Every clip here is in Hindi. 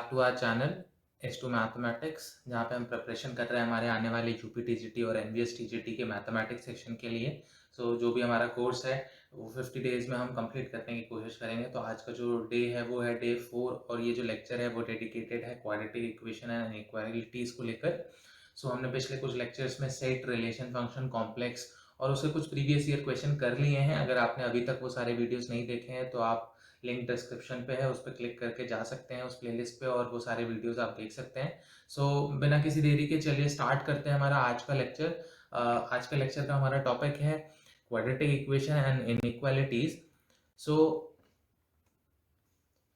Back to our channel S2 mathematics, जहाँ पे हम प्रिपरेशन कर रहे हैं हमारे आने वाले यूपी टीजीटी और एनवीएस टीजीटी के मैथमेटिक्स सेक्शन के लिए। जो भी हमारा कोर्स है वो 50 डेज़ में हम कंप्लीट करने की कोशिश करेंगे। तो आज का जो डे है वो है डे 4 और ये जो लेक्चर है वो डेडिकेटेड है क्वाड्रेटिक इक्वेशन एंड इनइक्वालिटीज़ को लेकर। हमने पिछले कुछ लेक्चर्स में सेट, रिलेशन फंक्शन, कॉम्प्लेक्स और उसके कुछ प्रीवियस ईयर क्वेश्चन कर लिए हैं। अगर आपने अभी तक वो सारे वीडियोस नहीं देखे हैं तो आप लिंक डिस्क्रिप्शन पे है, उस पर क्लिक करके जा सकते हैं उस प्लेलिस्ट पे और वो सारे वीडियोस आप देख सकते हैं। बिना किसी देरी के चलिए स्टार्ट करते हैं हमारा आज का लेक्चर। आज का लेक्चर का हमारा टॉपिक है क्वाड्रेटिक इक्वेशन एंड इनइक्वालिटीज।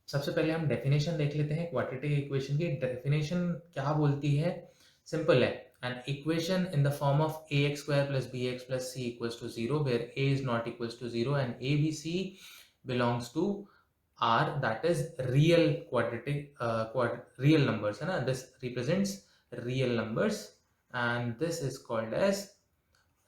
सबसे पहले हम डेफिनेशन देख लेते हैं क्वाड्रेटिक इक्वेशन की। डेफिनेशन क्या बोलती है? सिंपल है, an equation in the form of ax square plus bx plus c equals to 0 where a is not equals to 0 and a, b, c belongs to R, that is real quadratic real numbers है ना, this represents real numbers and this is called as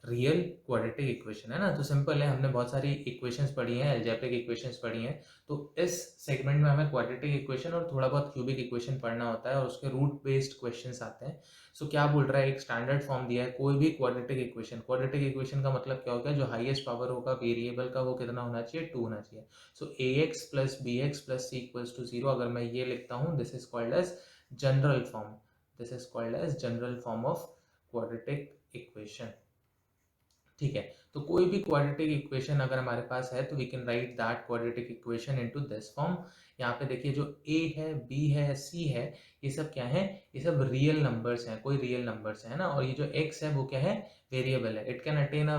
real quadratic equation है ना। तो सिंपल है, हमने बहुत सारी इक्वेशंस पढ़ी हैं, अलजेब्रिक इक्वेशंस पढ़ी हैं। तो इस सेगमेंट में हमें क्वाड्रेटिक इक्वेशन और थोड़ा बहुत क्यूबिक इक्वेशन पढ़ना होता है और उसके रूट बेस्ड क्वेश्चंस आते हैं। क्या बोल रहा है, एक स्टैंडर्ड फॉर्म दिया है कोई भी क्वाड्रेटिक इक्वेशन का मतलब क्या होगा, जो हाईएस्ट पावर होगा वेरिएबल का वो कितना होना चाहिए, 2 होना चाहिए। ax plus bx plus c equals to 0 अगर मैं ये लिखता हूँ, this is called as general form, this is called as general form of quadratic equation. ठीक है, तो कोई भी क्वाड्रेटिक इक्वेशन अगर हमारे पास है तो we can write that quadratic equation into this form. यहाँ पे देखिए, जो a है, b है, c है, ये सब क्या है, ये सब रियल नंबर्स हैं, कोई रियल नंबर्स है ना। और ये जो x है वो क्या है, वेरिएबल है। It can attain a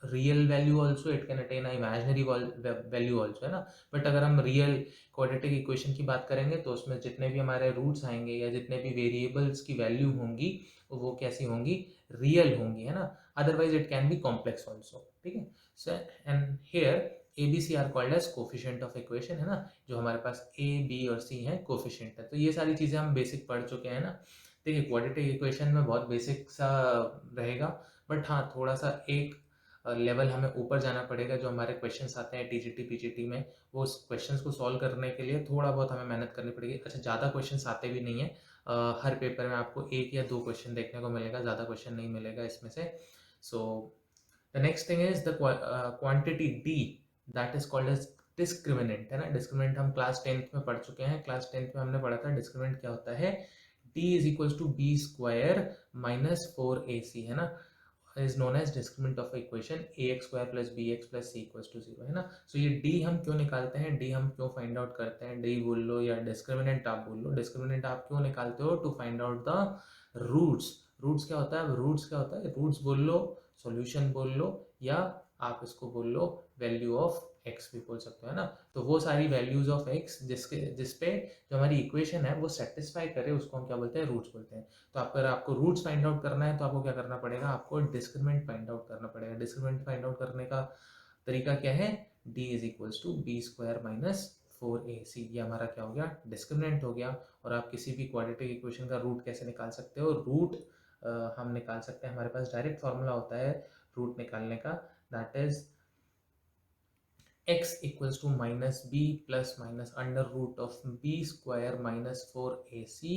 real value also, it can attain a imaginary value also, है ना। बट अगर हम रियल क्वाड्रेटिक इक्वेशन की बात करेंगे तो उसमें जितने भी हमारे रूट्स आएंगे या जितने भी वेरिएबल्स की वैल्यू होंगी वो कैसी होंगी, रियल होंगी, है ना। Otherwise it can be complex also, ठीक है। So and here a b c are called as coefficient of equation, है ना। जो हमारे पास a b और c है, कोफिशिएंट है। तो ये सारी चीजें हम बेसिक पढ़ चुके हैं ना। देखिए, क्वाड्रेटिक इक्वेशन में बहुत बेसिक सा रहेगा, बट हाँ थोड़ा सा एक लेवल हमें ऊपर जाना पड़ेगा। जो हमारे क्वेश्चंस आते हैं टीजीटी पीजीटी में, वो उस क्वेश्चंस को सॉल्व करने के लिए थोड़ा बहुत हमें मेहनत करनी पड़ेगी। अच्छा, ज़्यादा क्वेश्चंस आते भी नहीं है, हर पेपर में आपको 1 या 2 क्वेश्चन देखने को मिलेगा, ज़्यादा क्वेश्चन नहीं मिलेगा इसमें से। So the next thing is the quantity d, that is called as discriminant, है ना। डिस्क्रिमिनेंट हम क्लास 10th में पढ़ चुके हैं। क्लास 10th में हमने पढ़ा था डिस्क्रिमिनेंट क्या होता है, d is equals to b square minus 4ac, है ना, is known as discriminant of equation ax square plus bx plus c equals to 0, है ना। ये d हम क्यों निकालते हैं, d हम क्यों फाइंड आउट करते हैं, d बोल लो या डिस्क्रिमिनेंट आप बोल लो। डिस्क्रिमिनेंट आप क्यों निकालते हो, to find out the roots. Roots क्या होता है, रूट्स क्या होता है, रूट्स बोल लो, सॉल्यूशन बोल लो, या आप इसको बोल लो वैल्यू ऑफ x भी बोल सकते हो, है ना। तो वो सारी वैल्यूज ऑफ x जिसपे जो हमारी इक्वेशन है वो सेटिस्फाई करे, उसको हम क्या बोलते हैं, रूट्स बोलते हैं। तो अगर आपको रूट्स फाइंड आउट करना है तो आपको क्या करना पड़ेगा, आपको डिस्क्रिमिनेंट फाइंड आउट करना पड़ेगा। डिस्क्रिमिनेंट फाइंड आउट करने का तरीका क्या है, d is equals to b square minus 4ac, ये हमारा क्या हो गया, डिस्क्रिमिनेंट हो गया। और आप किसी भी क्वाड्रेटिक इक्वेशन का रूट कैसे निकाल सकते हो, रूट हम निकाल सकते हैं, हमारे पास डायरेक्ट फॉर्मूला होता है रूट निकालने का, that is x equals to minus b plus minus under root of b square minus 4ac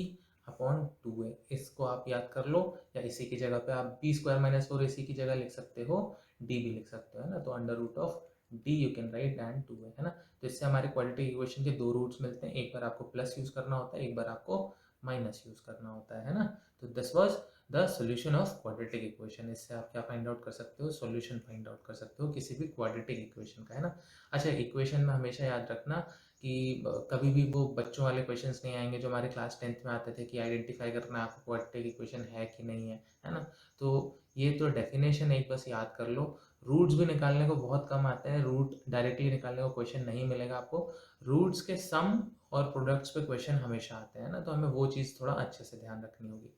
upon 2a। इसको आप याद कर लो, या इसी की जगह पे आप बी स्क्वायर माइनस 4ac की जगह लिख सकते हो, d भी लिख सकते हो, है ना। तो under root of d you can write and 2a, है ना। तो इससे हमारे क्वाड्रेटिक इक्वेशन के 2 रूट्स मिलते हैं, एक बार आपको प्लस यूज करना होता है, एक बार आपको माइनस यूज करना होता है ना। तो this was the solution of quadratic equation. इससे आप क्या फाइंड आउट कर सकते हो, सॉल्यूशन फाइंड आउट कर सकते हो किसी भी क्वाड्रेटिक इक्वेशन का, है ना। अच्छा, इक्वेशन में हमेशा याद रखना कि कभी भी वो बच्चों वाले क्वेश्चंस नहीं आएंगे जो हमारे क्लास 10th में आते थे कि आइडेंटिफाई करना आपको क्वाड्रेटिक इक्वेशन है कि नहीं है ना। तो ये तो डेफिनेशन एक बस याद कर लो। रूट्स भी निकालने को बहुत कम आते हैं, रूट डायरेक्टली निकालने को क्वेश्चन नहीं मिलेगा आपको, रूट्स के सम और प्रोडक्ट्स पे क्वेश्चन हमेशा आते हैं ना। तो हमें वो चीज़ थोड़ा अच्छे से ध्यान रखनी होगी।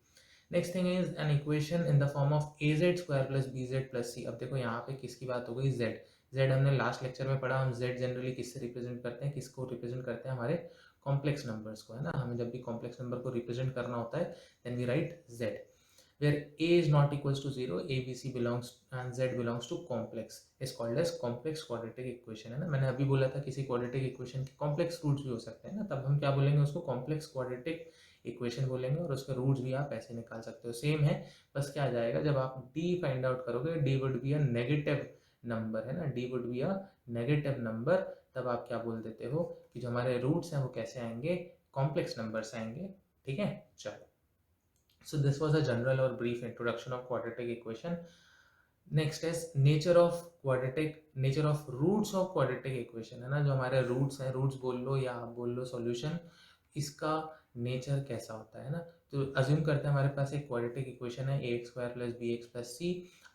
Next thing is an equation in the form of A Z square plus B Z plus C. अब देखो यहाँ पे किसकी बात हो गई, जेड। जेड हमने लास्ट लेक्चर में पढ़ा, हम जेड जनरली किससे रिप्रेजेंट करते हैं, किसको रिप्रेजेंट करते हैं, हमारे कॉम्प्लेक्स नंबर्स को, है ना। हमें जब भी कॉम्प्लेक्स नंबर को रिप्रेजेंट करना होता है then we write z. where a is not equals to 0, a b c belongs and z belongs to complex is called as complex quadratic equation, है ना। मैंने अभी बोला था किसी quadratic equation के complex roots भी हो सकते हैं ना, तब हम क्या बोलेंगे उसको complex quadratic equation बोलेंगे, और उसके रूट्स भी आप ऐसे निकाल सकते हो। सेम है, बस क्या आ जाएगा जब आप d फाइंड आउट करोगे, d would be a negative number, है ना, d would be a negative number, तब आप क्या बोल देते हो कि जो हमारे रूट्स हैं वो कैसे आएंगे, कॉम्प्लेक्स नंबर्स आएंगे। ठीक है, चलो। So this was a general or brief introduction of quadratic equation. Next is nature of roots of quadratic equation, है ना। जो हमारे रूट्स हैं, रूट्स बोल लो या आप बोल लो सॉल्यूशन, इसका नेचर कैसा होता है ना। तो अज्यूम करते हैं हमारे पास एक क्वाड्रेटिक इक्वेशन है A X square plus B x plus C.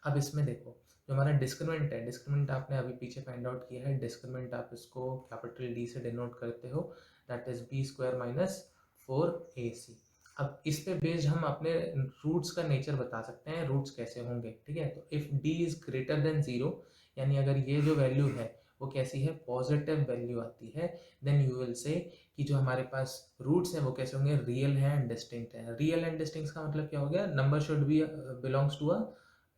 अब इसमें देखो जो हमारा डिस्क्रिमिनेंट है, डिस्क्रिमिनेंट आपने अभी पीछे फाइंड आउट किया है, डिस्क्रिमिनेंट आप इसको कैपिटल डी से डिनोट करते हो, that is b square minus 4ac। अब इस पे बेस्ड हम अपने रूट्स का नेचर बता सकते हैं, रूट्स कैसे होंगे। ठीक है, तो if d is greater than 0, यानी अगर ये जो वैल्यू है वो कैसी है, पॉजिटिव वैल्यू आती है, देन यू विल से कि जो हमारे पास रूट्स हैं वो कैसे होंगे, रियल है एंड डिस्टिंक्ट है। रियल एंड डिस्टिंक्ट का मतलब क्या हो गया, number should be belongs to a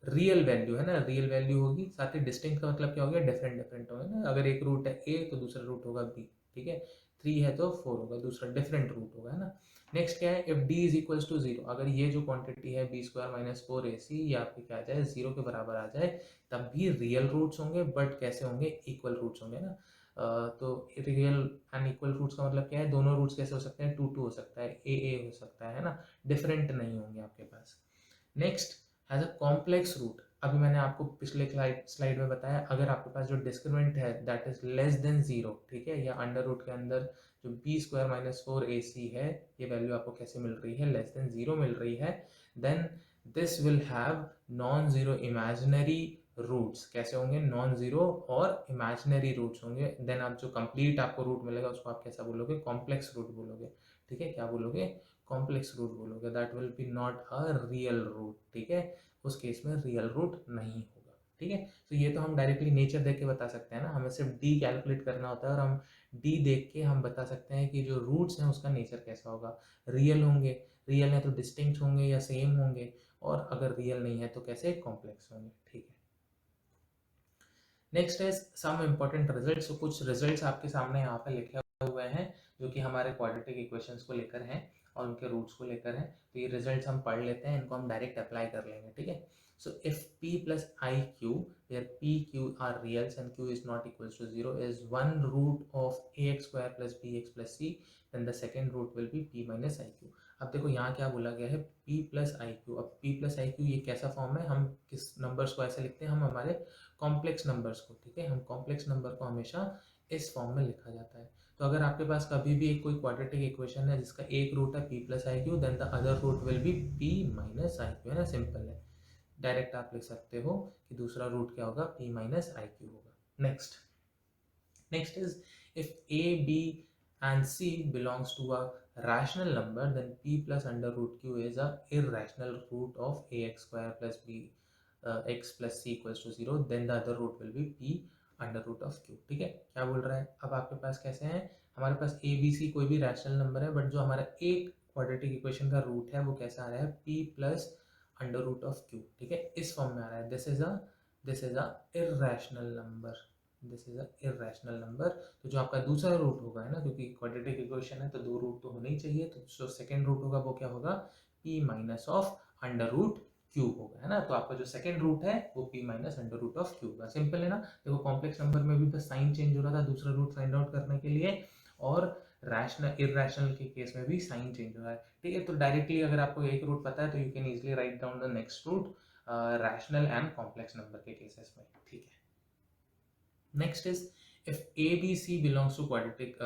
real value, है ना, रियल वैल्यू होगी। साथ ही डिस्टिंक्ट का मतलब क्या हो गया, डिफरेंट डिफरेंट होगा ना। अगर एक रूट है a तो दूसरा रूट होगा b, ठीक है, 3 है तो 4 होगा, दूसरा डिफरेंट रूट होगा, है ना। नेक्स्ट क्या है, if d is equals to 0, अगर ये जो क्वांटिटी है बी स्क्वायर माइनस 4ac ये आपके क्या आ जाए, 0 के बराबर आ जाए, तब भी रियल रूट्स होंगे, बट कैसे होंगे, इक्वल रूट्स होंगे ना। तो रियल एंड इक्वल रूट्स का मतलब क्या है, दोनों रूट्स कैसे हो सकते हैं, 2 2 हो सकता है, a हो सकता है ना, डिफरेंट नहीं होंगे आपके पास। Next has a complex root. अभी मैंने आपको पिछले स्लाइड में बताया, अगर आपके पास जो डिस्क्रिमिनेंट है दैट इज लेस देन 0, ठीक है, या अंडर रूट के अंदर जो बी स्क्वायर माइनस 4ac है, ये वैल्यू आपको कैसे मिल रही है, लेस देन 0 मिल रही है, then this will have non zero imaginary roots. कैसे होंगे, नॉन जीरो और इमेजिनरी रूट्स होंगे। देन आप जो कंप्लीट आपको रूट मिलेगा उसको आप कैसा बोलोगे, कॉम्प्लेक्स रूट बोलोगे। ठीक है, क्या बोलोगे, कॉम्प्लेक्स रूट बोलोगे, that will be not a real root. ठीक है, उस केस में रियल रूट नहीं होगा। ठीक है, तो ये तो हम डायरेक्टली नेचर देख के बता सकते हैं ना, हमें सिर्फ डी कैलकुलेट करना होता है और हम डी देख के हम बता सकते हैं कि जो रूट्स हैं उसका नेचर कैसा होगा, रियल होंगे, रियल है तो डिस्टिंक्ट होंगे या सेम होंगे, और अगर रियल नहीं है तो कैसे, कॉम्प्लेक्स होंगे। ठीक है, next is some important results. तो कुछ रिजल्ट्स आपके सामने यहाँ पे लिखे हुए हैं जो कि हमारे क्वाड्रेटिक इक्वेशंस को लेकर हैं और उनके रूट्स को लेकर हैं। तो ये रिजल्ट्स हम पढ़ लेते हैं, इनको हम डायरेक्ट अप्लाई कर लेंगे। ठीक है, so if p plus iq where p q are reals and q is not equals to 0 is one root of ax square plus bx plus c, then the second root will be p minus iq। अब देखो यहाँ क्या बोला गया है, p plus iq। अब p plus iq ये कैसा फॉर्म है, हम किस नंबर्स को ऐसे लिखते हैं, हम हमारे कॉम्प्लेक्स नंबर्स को, ठीक है, हम कॉम्प्लेक्स नंबर को हमेशा इस फॉर्म में लिखा जाता है। तो अगर आपके पास कभी भी एक कोई क्वाड्रेटिक इक्वेशन है जिसका एक रूट है p plus i q, then the other root will be p minus i q, है ना, सिंपल है। डायरेक्ट आप लिख सकते हो कि दूसरा रूट क्या होगा, p माइनस आई क्यू होगा। Next is if a b and c belongs to a rational number, then p plus under root q is a irrational root of ax square plus b x plus c equals to 0, then the other root will be p under root of q. ठीक है, क्या बोल रहा है, अब आपके पास कैसे हैं, हमारे पास ए बी सी कोई भी रैशनल नंबर है, बट जो हमारा एक क्वाड्रेटिक इक्वेशन का रूट है वो कैसा आ रहा है, p plus under root of q. ठीक है, इस फॉर्म में आ रहा है, this is a irrational number, this is a irrational number. तो जो आपका दूसरा रूट होगा, है ना, क्योंकि क्वाड्रेटिक इक्वेशन है तो दो रूट तो होने ही चाहिए, तो जो सेकेंड रूट होगा वो क्या होगा, p minus of under root q होगा, है ना। तो आपका जो सेकंड रूट है वो p minus under root of q होगा। सिंपल है ना। देखो कॉम्प्लेक्स नंबर में भी बस साइन चेंज हो रहा था दूसरा रूट फाइंड आउट करने के लिए, और रैशनल इररेशनल के केस में भी साइन चेंज हो रहा है। ठीक है, तो डायरेक्टली अगर आपको एक रूट पता है तो you can easily write down the next root rational and complex number के केसेस में। ठीक है, next is if a b c belongs to quadratic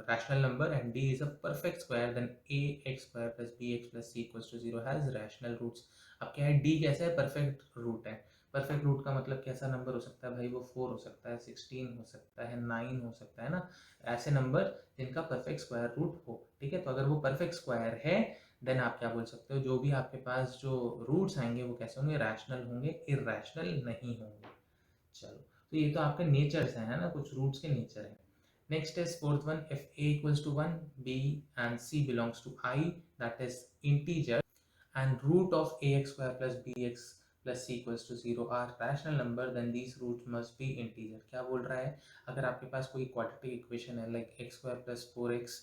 rational number and d is a perfect square, then a x square plus b x plus c equals to 0 has rational roots। अब क्या है, d कैसा है, परफेक्ट रूट है। परफेक्ट रूट का मतलब कैसा नंबर हो सकता है भाई, वो 4 हो सकता है, 16 हो सकता है, 9 हो सकता है ना, ऐसे नंबर जिनका परफेक्ट स्क्वायर रूट हो। ठीक है, तो अगर वो परफेक्ट स्क्वायर है देन आप क्या बोल सकते हो, जो भी आपके पास जो रूट्स आएंगे वो कैसे होंगे, रैशनल होंगे, इररैशनल नहीं होंगे। चलो, तो ये तो आपके नेचर्स हैं, है ना, कुछ रूट्स के नेचर हैं। Next is fourth one, if a equals to 1 b and c belongs to I, that is integer, and root of ax square plus bx plus c equals to 0 are rational number, then these roots must be integer. क्या बोल रहा है, अगर आपके पास कोई क्वाड्रेटिक इक्वेशन है like x square plus 4x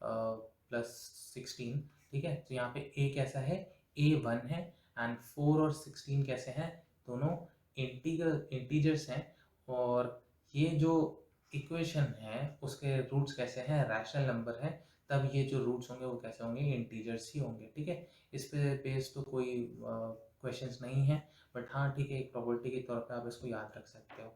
plus 16, ठीक है, तो यहाँ पे a कैसा है, a 1 है, एंड 4 और 16 कैसे हैं, दोनों इंटीजर्स हैं, और ये जो इक्वेशन है उसके रूट्स कैसे हैं, रैशनल नंबर है, तब ये जो रूट्स होंगे वो कैसे होंगे, इंटीजर्स ही होंगे, ठीक है। इस पे बेस तो कोई क्वेश्चंस नहीं है, बट हाँ ठीक है, एक प्रॉपर्टी के तौर पे आप इसको याद रख सकते हो।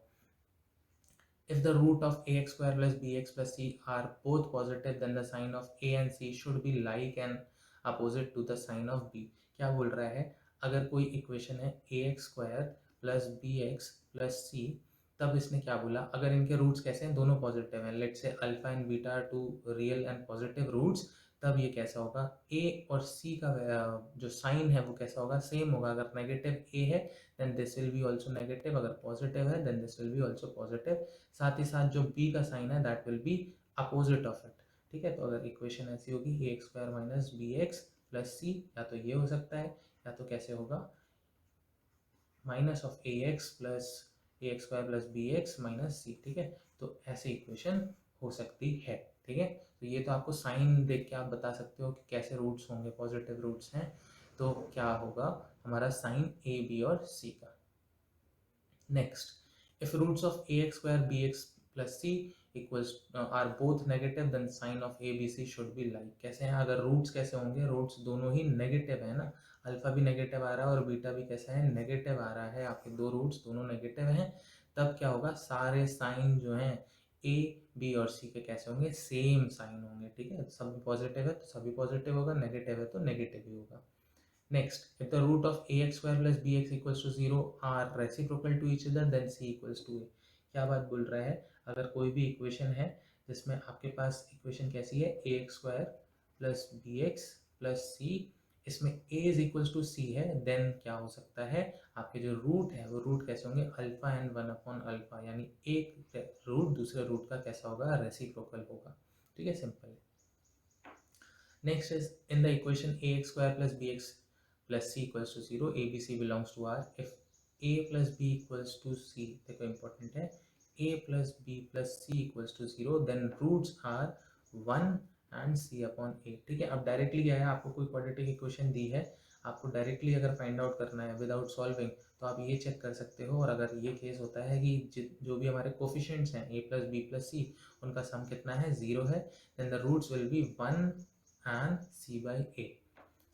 If the root of ax square plus bx plus c are both positive, then the sign of a and c should be like and opposite to the sign of b. क्या बोल रहा है, अगर कोई इक्वेशन है ax square plus bx plus c, तब इसने क्या बोला, अगर इनके रूट्स कैसे हैं, दोनों पॉजिटिव हैं, let's say alpha and beta are two real and positive roots, तब ये कैसा होगा, a और c का जो साइन है वो कैसा होगा, सेम होगा। अगर नेगेटिव a है then this will be also negative, अगर पॉजिटिव है then this will be also positive. साथ ही साथ जो b का साइन है that will be opposite of it, ठीक है। तो अगर इक्वेशन ऐसी होगी A X square minus B x plus C, या तो ये हो सकता है, या तो कैसे होगा, minus of A X square plus B X minus C, ठीक है। तो ऐसे इक्वेशन हो सकती है, ठीक है। तो ये तो आपको साइन देख के आप बता सकते हो कि कैसे रूट्स होंगे, पॉजिटिव रूट्स हैं तो क्या होगा हमारा साइन ए बी और सी का। Next, if roots of ax square bx plus c equals are both negative, then sign of abc should be like. कैसे हैं, अगर रूट्स कैसे होंगे, रूट्स दोनों ही नेगेटिव है ना, अल्फा भी नेगेटिव आ रहा है और बीटा भी कैसा है, नेगेटिव आ रहा है, आपके दो रूट्स दोनों नेगेटिव हैं, तब क्या होगा, सारे साइन जो हैं ए बी और सी के कैसे होंगे, सेम साइन होंगे, ठीक है। सभी पॉजिटिव है तो सभी पॉजिटिव होगा, नेगेटिव है तो नेगेटिव ही होगा। Next, if the root of ax square plus bx equals to 0 are reciprocal to each other, then c equals to a. क्या बात बोल रहा है, अगर कोई भी इक्वेशन है जिसमें आपके पास इक्वेशन कैसी है, ax square plus bx plus c, इसमें a is equals to c है, देन क्या हो सकता है, आपके जो रूट है वो रूट कैसे होंगे, अल्फा एंड 1 अपॉन अल्फा, यानी एक रूट दूसरे रूट का कैसा होगा, रेसिप्रोकल होगा, ठीक है, सिंपल है। Next is in the equation ax square plus bx plus c equals to 0, abc belongs to R. If a plus b equals to c, देखो important है, a plus b plus c equals to 0, then roots are 1 and c upon a, ठीक है। अब डायरेक्टली क्या है, आपको कोई क्वाड्रेटिक इक्वेशन दी है, आपको डायरेक्टली अगर फाइंड आउट करना है विदाउट सॉल्विंग, तो आप ये चेक कर सकते हो, और अगर ये केस होता है कि जो भी हमारे कोफिशिएंट्स हैं a plus b plus c, उनका सम कितना है, 0 है, then the roots will be 1 and c by a.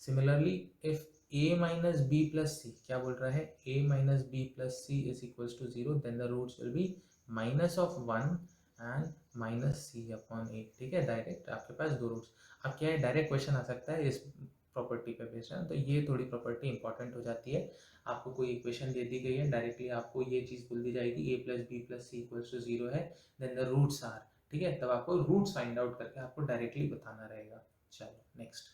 Similarly, if a minus b plus c, क्या बोल रहा है, a minus b plus c is equals to 0, then the roots will be minus of 1 and minus c upon a, ठीक है। डायरेक्ट आपके पास दो रूट्स, अब क्या है, डायरेक्ट क्वेश्चन आ सकता है इस प्रॉपर्टी पे बेस्ड है, तो ये थोड़ी प्रॉपर्टी इंपॉर्टेंट हो जाती है। आपको कोई इक्वेशन दे दी गई है, डायरेक्टली आपको ये चीज़ बोल दी जाएगी a plus b plus c equals to 0 है, देन द रूट्स आर, ठीक है, तब आपको रूट्स फाइंड आउट करके आपको डायरेक्टली बताना रहेगा। चलो next,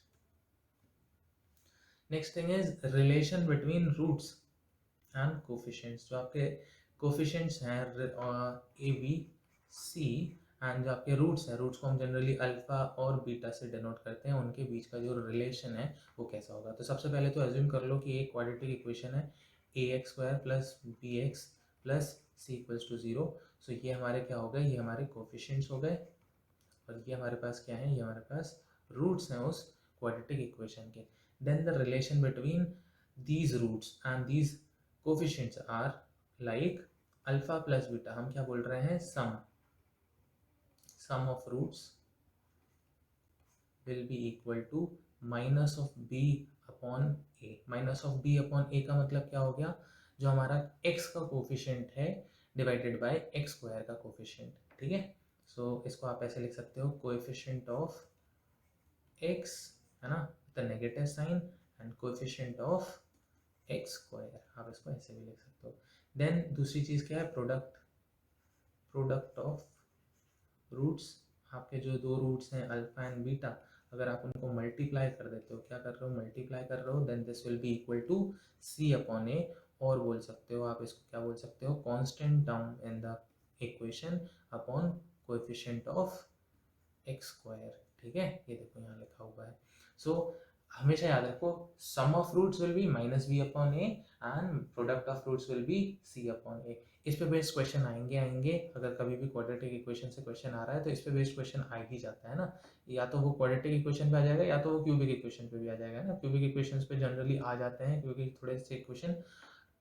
next thing is relation between roots and coefficients. जो आपके कोफिशिएंट्स हैं ए बी सी, एंड जो आपके रूट्स हैं, रूट्स को हम जनरली अल्फा और बीटा से डिनोट करते हैं, उनके बीच का जो रिलेशन है वो कैसा होगा। तो सबसे पहले तो अज्यूम कर लो कि एक क्वाड्रेटिक इक्वेशन है A X square plus B x plus C equals to 0। So ये हमारे क्या हो गए, ये हमारे कोफिशिएंट्स हो गए, और ये हमारे पास क्या है, ये हमारे पास रूट्स हैं उस क्वाड्रेटिक इक्वेशन के। Then the relation between these roots and these coefficients are like alpha plus beta, हम क्या बोल रहे हैं, sum of roots will be equal to minus of b upon a। minus of b upon a का मतलब क्या हो गया, जो हमारा x का कोफिशिएंट है डिवाइडेड बाय x स्क्वायर का कोफिशिएंट, ठीक है। सो इसको आप ऐसे लिख सकते हो, कोएफिशिएंट ऑफ x है ना, the negative sign, and coefficient of x square, आप इसको ऐसे भी लिख सकते हो। देन दूसरी चीज़ क्या है, प्रोडक्ट ऑफ रूट्स, आपके जो दो रूट्स हैं अल्फा एंड बीटा, अगर आप उनको मल्टीप्लाई कर देते हो, क्या कर रहे हो, मल्टीप्लाई कर रहे हो, then this will be equal to C upon A, और बोल सकते हो आप इसको क्या बोल सकते हो, constant term in the equation upon coefficient of x square, ठीक है। ये देखो यहाँ लिखा हुआ है। सो हमेशा याद रखो sum of roots will be minus B upon A and product of roots will be C upon A. इस पे बेस्ड क्वेश्चन आएंगे अगर कभी भी क्वाड्रेटिक इक्वेशन से क्वेश्चन आ रहा है तो इस पे बेस्ड क्वेश्चन आ ही जाता है ना, या तो वो क्वाड्रेटिक इक्वेशन पे आ जाएगा या तो वो क्यूबिक इक्वेशन पे भी आ जाएगा ना। क्यूबिक इक्वेशन पे जनरली आ जाते हैं क्योंकि थोड़े से इक्वेशन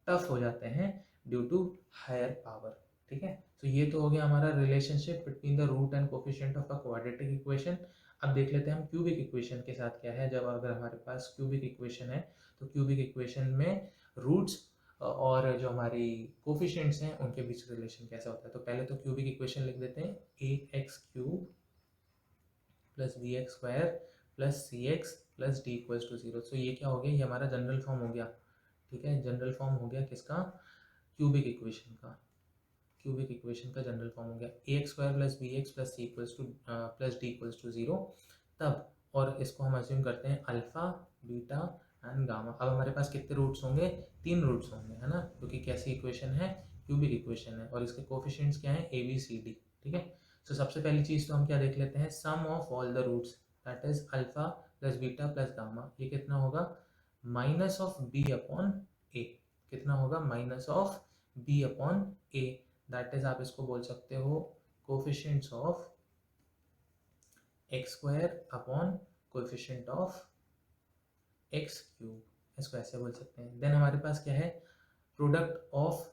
टफ हो जाते हैं ड्यू टू हायर पावर। ठीक है, तो ये तो हो गया हमारा relationship between the root and coefficient of a quadratic equation. अब देख लेते हैं हम क्यूबिक इक्वेशन के साथ क्या है। जब अगर हमारे पास क्यूबिक इक्वेशन है तो क्यूबिक इक्वेशन में रूट्स और जो हमारी कोफिशिएंट्स हैं उनके बीच रिलेशन कैसा होता है। तो पहले तो क्यूबिक इक्वेशन लिख देते हैं, A X cube plus B x square plus C X plus D equals to zero. तो ये क्या हो गया, ये हमारा जनरल फॉर्म हो गया। ठीक है, जनरल फॉर्म हो गया किसका, क्यूबिक इक्वेशन का। क्यूबिक इक्वेशन का जनरल फॉर्म हो गया A X square plus B x plus C equals to plus D equals to zero. तब और इसको हम अज्यूम करते हैं अल्फा बीटा एंड गामा। अब हमारे पास कितने रूट्स होंगे, 3 रूट्स होंगे, है ना, क्योंकि कैसी इक्वेशन है, क्यूबिक इक्वेशन है और इसके कोफिशिएंट्स क्या है, ए बी सी डी। ठीक है, तो सबसे पहली चीज़ तो हम क्या देख लेते हैं, sum of all the roots that is alpha plus beta plus gamma. ये कितना होगा, minus of B upon A. कितना होगा, minus of B upon A. That is आप इसको बोल सकते हो coefficients of x square upon coefficient of x cube, इसको ऐसे बोल सकते हैं। देन हमारे पास क्या है, product of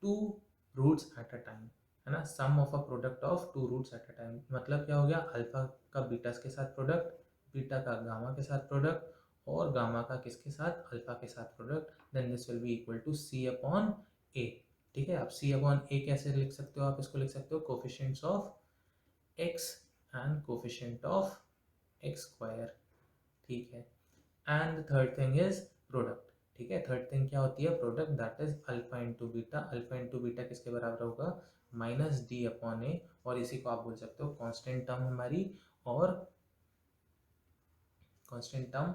two roots at a time, है ना, sum of a product of two roots at a time. मतलब क्या हो गया, अल्फा का बीटा के साथ प्रोडक्ट, बीटा का गामा के साथ प्रोडक्ट और गामा का किसके साथ, अल्फा के साथ product. Then this will be equal to C upon A. ठीक है, आप सी अपॉन ए कैसे लिख सकते हो, आप इसको लिख सकते हो coefficients of x and coefficient of x square. ठीक है, and third thing is product. ठीक है, थर्ड थिंग क्या होती है, product, that is alpha into beta. Alpha into beta किसके बराबर होगा, माइनस डी अपॉन ए, और इसी को आप बोल सकते हो कांस्टेंट टर्म हमारी, और constant term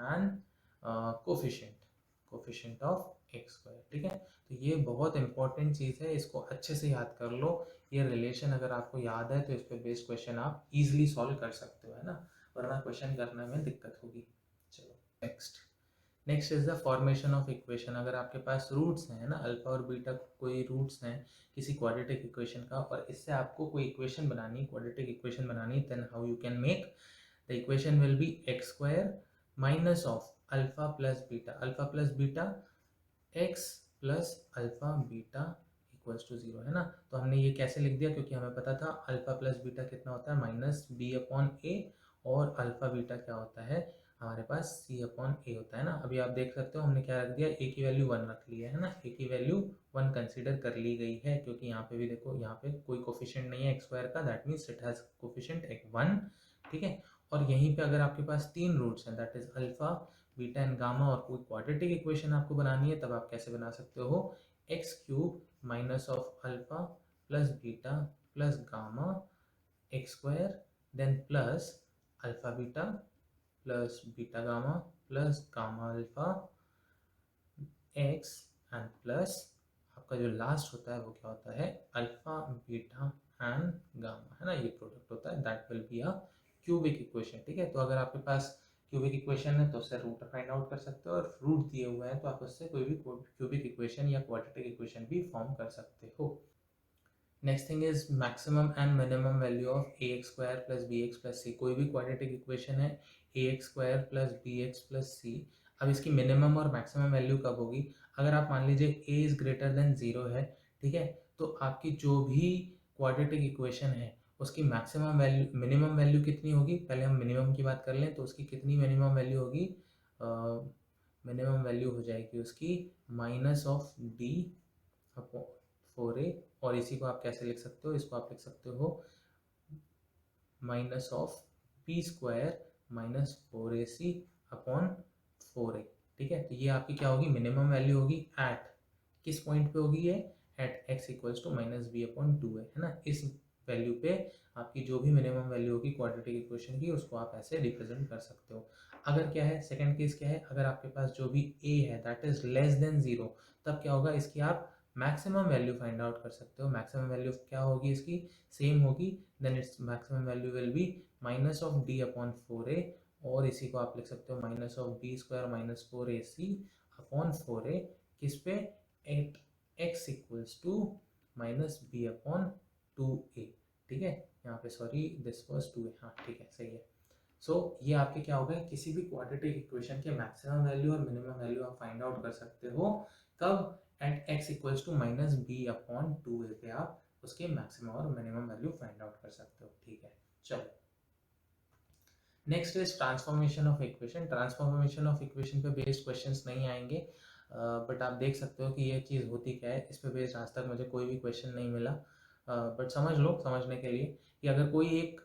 and coefficient, coefficient of x square. ठीक है, तो ये बहुत इंपॉर्टेंट चीज़ है, इसको अच्छे से याद कर लो। ये रिलेशन अगर आपको याद है तो इस पर बेस्ड क्वेश्चन आप इजीली सॉल्व कर सकते हो, है ना, वरना क्वेश्चन करने में दिक्कत होगी। चलो next is the formation of equation. अगर आपके पास रूट्स हैं ना, अल्फा और बीटा कोई रूट्स हैं किसी क्वाड्रेटिक इक्वेशन का, और इससे आपको कोई इक्वेशन बनानी, क्वाड्रेटिक इक्वेशन बनानी, then how you can make the equation will be x square minus of alpha plus beta, alpha plus beta x plus alpha beta equals to zero, है ना। तो हमने ये कैसे लिख दिया, क्योंकि हमें पता था अल्फा प्लस बीटा कितना होता है, माइनस बी अपॉन ए, और अल्फा बीटा क्या होता है हमारे पास, सी अपॉन ए होता है ना। अभी आप देख सकते हो हमने क्या रख दिया, ए की वैल्यू 1 रख ली है ना, ए की वैल्यू 1 कंसीडर कर ली गई है, क्योंकि यहाँ पे भी देखो, यहाँ पे कोई कोफिशिएंट नहीं है एक्स स्क्वायर का, that means it has coefficient एक 1। ठीक है, और यहीं पे अगर आपके पास 3 रूट्स हैं that is alpha beta and gamma, और कोई क्वाड्रेटिक इक्वेशन आपको बनानी है, तब आप कैसे बना सकते हो, x cube minus of alpha plus beta plus gamma x square, then plus alpha beta plus beta gamma plus gamma alpha x and plus आपका जो लास्ट होता है वो क्या होता है, अल्फा बीटा एंड गामा, है ना, ये प्रोडक्ट होता है, that will be a cubic equation. ठीक है, तो अगर आपके पास क्यूबिक इक्वेशन है तो उससे रूट फाइंड आउट कर सकते हो, और रूट दिए हुए हैं तो आप उससे कोई भी क्यूबिक इक्वेशन या क्वाड्रेटिक इक्वेशन भी फॉर्म कर सकते हो। Next thing is maximum and minimum value of A X square plus B x plus C. कोई भी क्वाड्रेटिक इक्वेशन है A X square plus B x plus C, अब इसकी मिनिमम और मैक्सिमम वैल्यू कब होगी, अगर आप मान लीजिए ए इज ग्रेटर देन 0 है, ठीक है, तो आपकी जो भी क्वाड्रेटिक इक्वेशन है उसकी मैक्सिमम वैल्यू, मिनिमम वैल्यू कितनी होगी, पहले हम मिनिमम की बात कर लें, तो उसकी कितनी मिनिमम वैल्यू होगी, मिनिमम वैल्यू हो जाएगी उसकी minus of d upon 4a, और इसी को आप कैसे लिख सकते हो, इसको आप लिख सकते हो minus of b square minus 4ac upon 4a। ठीक है, तो ये आपकी क्या होगी, मिनिमम वैल्यू होगी एट किस पॉइंट पे होगी ये, at x equals to minus B upon 2a, है ना। इस वैल्यू पे आपकी जो भी मिनिमम वैल्यू होगी क्वाड्रेटिक इक्वेशन की, उसको आप ऐसे रिप्रेजेंट कर सकते हो। अगर क्या है, सेकंड केस क्या है, अगर आपके पास जो भी a है दैट इज लेस देन 0, तब क्या होगा, इसकी आप मैक्सिमम वैल्यू फाइंड आउट कर सकते हो। मैक्सिमम वैल्यू क्या होगी इसकी, सेम होगी, then its maximum value will be minus of d upon 4a और इसी को आप लिख सकते हो minus of b square minus 4ac upon 4a, किस पे, at x equals to minus B upon 2a। ठीक है, यहाँ पे सॉरी दिस वाज 2a, हाँ ठीक है सही है। सो ये आपके क्या हो गए, किसी भी क्वाड्रेटिक इक्वेशन के मैक्सिमम वैल्यू और मिनिमम वैल्यू आप फाइंड आउट कर सकते हो कब, at x equals to minus B upon 2a पे आप उसके मैक्सिमम और मिनिमम वैल्यू फाइंड आउट कर सकते हो। ठीक है, चलो next is transformation of equation. Transformation of equation पे बेस्ड क्वेश्चंस नहीं आएंगे, बट आप देख सकते हो कि ये चीज़ होती क्या है। इस पे बेस्ड आज तक मुझे कोई भी क्वेश्चन नहीं मिला, बट समझ लो समझने के लिए कि अगर कोई एक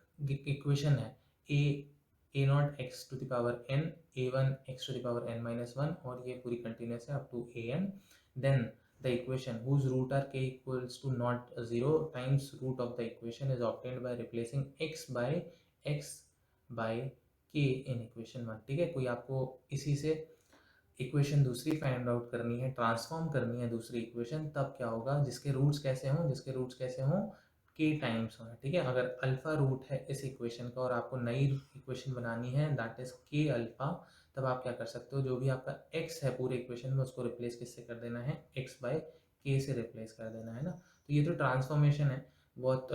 इक्वेशन है A naught X to the power N, A one X to the power N minus one, और ये पूरी कंटिन्यूस है up to A N, then the equation whose root are k equals to not 0 times root of the equation is obtained by replacing x by k in equation 1। ठीक है, कोई आपको इसी से इक्वेशन दूसरी फाइंड आउट करनी है, ट्रांसफॉर्म करनी है दूसरी इक्वेशन, तब क्या होगा, जिसके रूट्स कैसे हों, के टाइम्स हों। ठीक है, अगर अल्फा रूट है इस इक्वेशन का और आपको नई इक्वेशन बनानी है दैट इज के अल्फा, तब आप क्या कर सकते हो, जो भी आपका x है पूरे इक्वेशन में उसको रिप्लेस किससे कर देना है, x बाय के से रिप्लेस कर देना है ना। तो ये तो ट्रांसफॉर्मेशन है, बहुत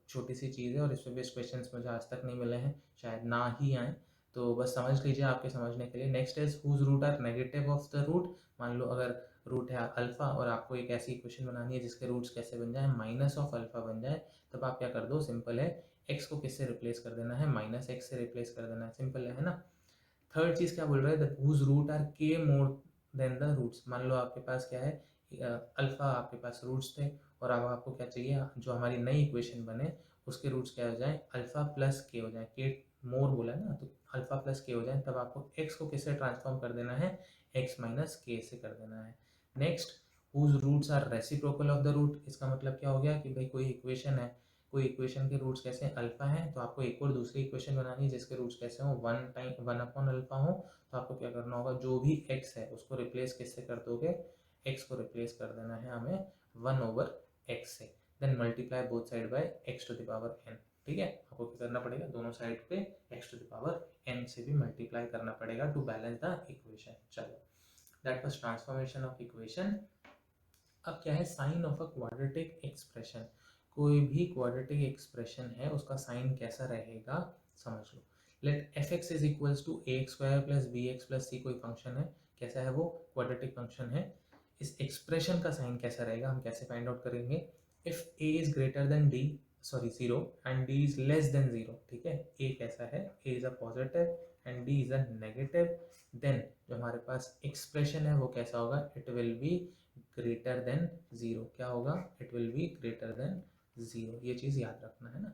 छोटी सी चीज़ है और इस पर बेस्ड क्वेश्चन मुझे आज तक नहीं मिले हैं, शायद ना ही आए, तो बस समझ लीजिए आपके समझने के लिए। Next is whose root are negative of the root. मान लो अगर रूट है अल्फा और आपको एक ऐसी इक्वेशन बनानी है जिसके रूट्स कैसे बन जाए, माइनस ऑफ अल्फा बन जाए, तब आप क्या कर दो, सिंपल है, एक्स को किससे रिप्लेस कर देना है, माइनस एक्स से रिप्लेस कर देना है, सिंपल है ना। थर्ड चीज क्या बोल रहा है, हुज रूट आर के मोर देन द रूट्स। मान लो आपके पास क्या है, अल्फा आपके पास रूट्स थे और अब आपको क्या चाहिए, जो हमारी नई इक्वेशन बने उसके रूट्स क्या हो जाए, अल्फा प्लस के हो जाए, के मोर बोला है ना, तो अल्फा प्लस के हो जाए, तब आपको एक्स को किससे ट्रांसफॉर्म कर देना है, एक्स माइनस के से कर देना है। Next, whose roots are reciprocal of the root. इसका मतलब क्या हो गया कि भाई कोई इक्वेशन है, कोई इक्वेशन के रूट्स कैसे अल्फा हैं, तो आपको एक और दूसरी इक्वेशन बनानी है जिसके रूट्स कैसे हो, वन अपॉन अल्फा हो, तो आपको क्या करना होगा, जो भी x है उसको रिप्लेस किससे कर दोगे, x को रिप्लेस कर देना है हमें 1/x से, then multiply both side by x to the power n। ठीक है, आपको क्या करना पड़ेगा, दोनों साइड पे x to the power n से भी मल्टीप्लाई करना पड़ेगा टू बैलेंस द इक्वेशन। चलो that was transformation of equation. अब क्या है, sign of a quadratic expression. कोई भी क्वाड्रेटिक एक्सप्रेशन है उसका साइन कैसा रहेगा, समझ लो। Let F X is equals to A X square plus B x plus C, कोई फंक्शन है, कैसा है वो, क्वाड्रेटिक फंक्शन है। इस एक्सप्रेशन का साइन कैसा रहेगा, हम कैसे फाइंड आउट करेंगे, if A is greater than D, sorry zero, and D is less than zero. ठीक है, ए कैसा है, A is a positive and D is a negative, then जो हमारे पास एक्सप्रेशन है वो कैसा होगा, it will be greater than zero. क्या होगा, it will be greater than zero, ये चीज याद रखना है ना।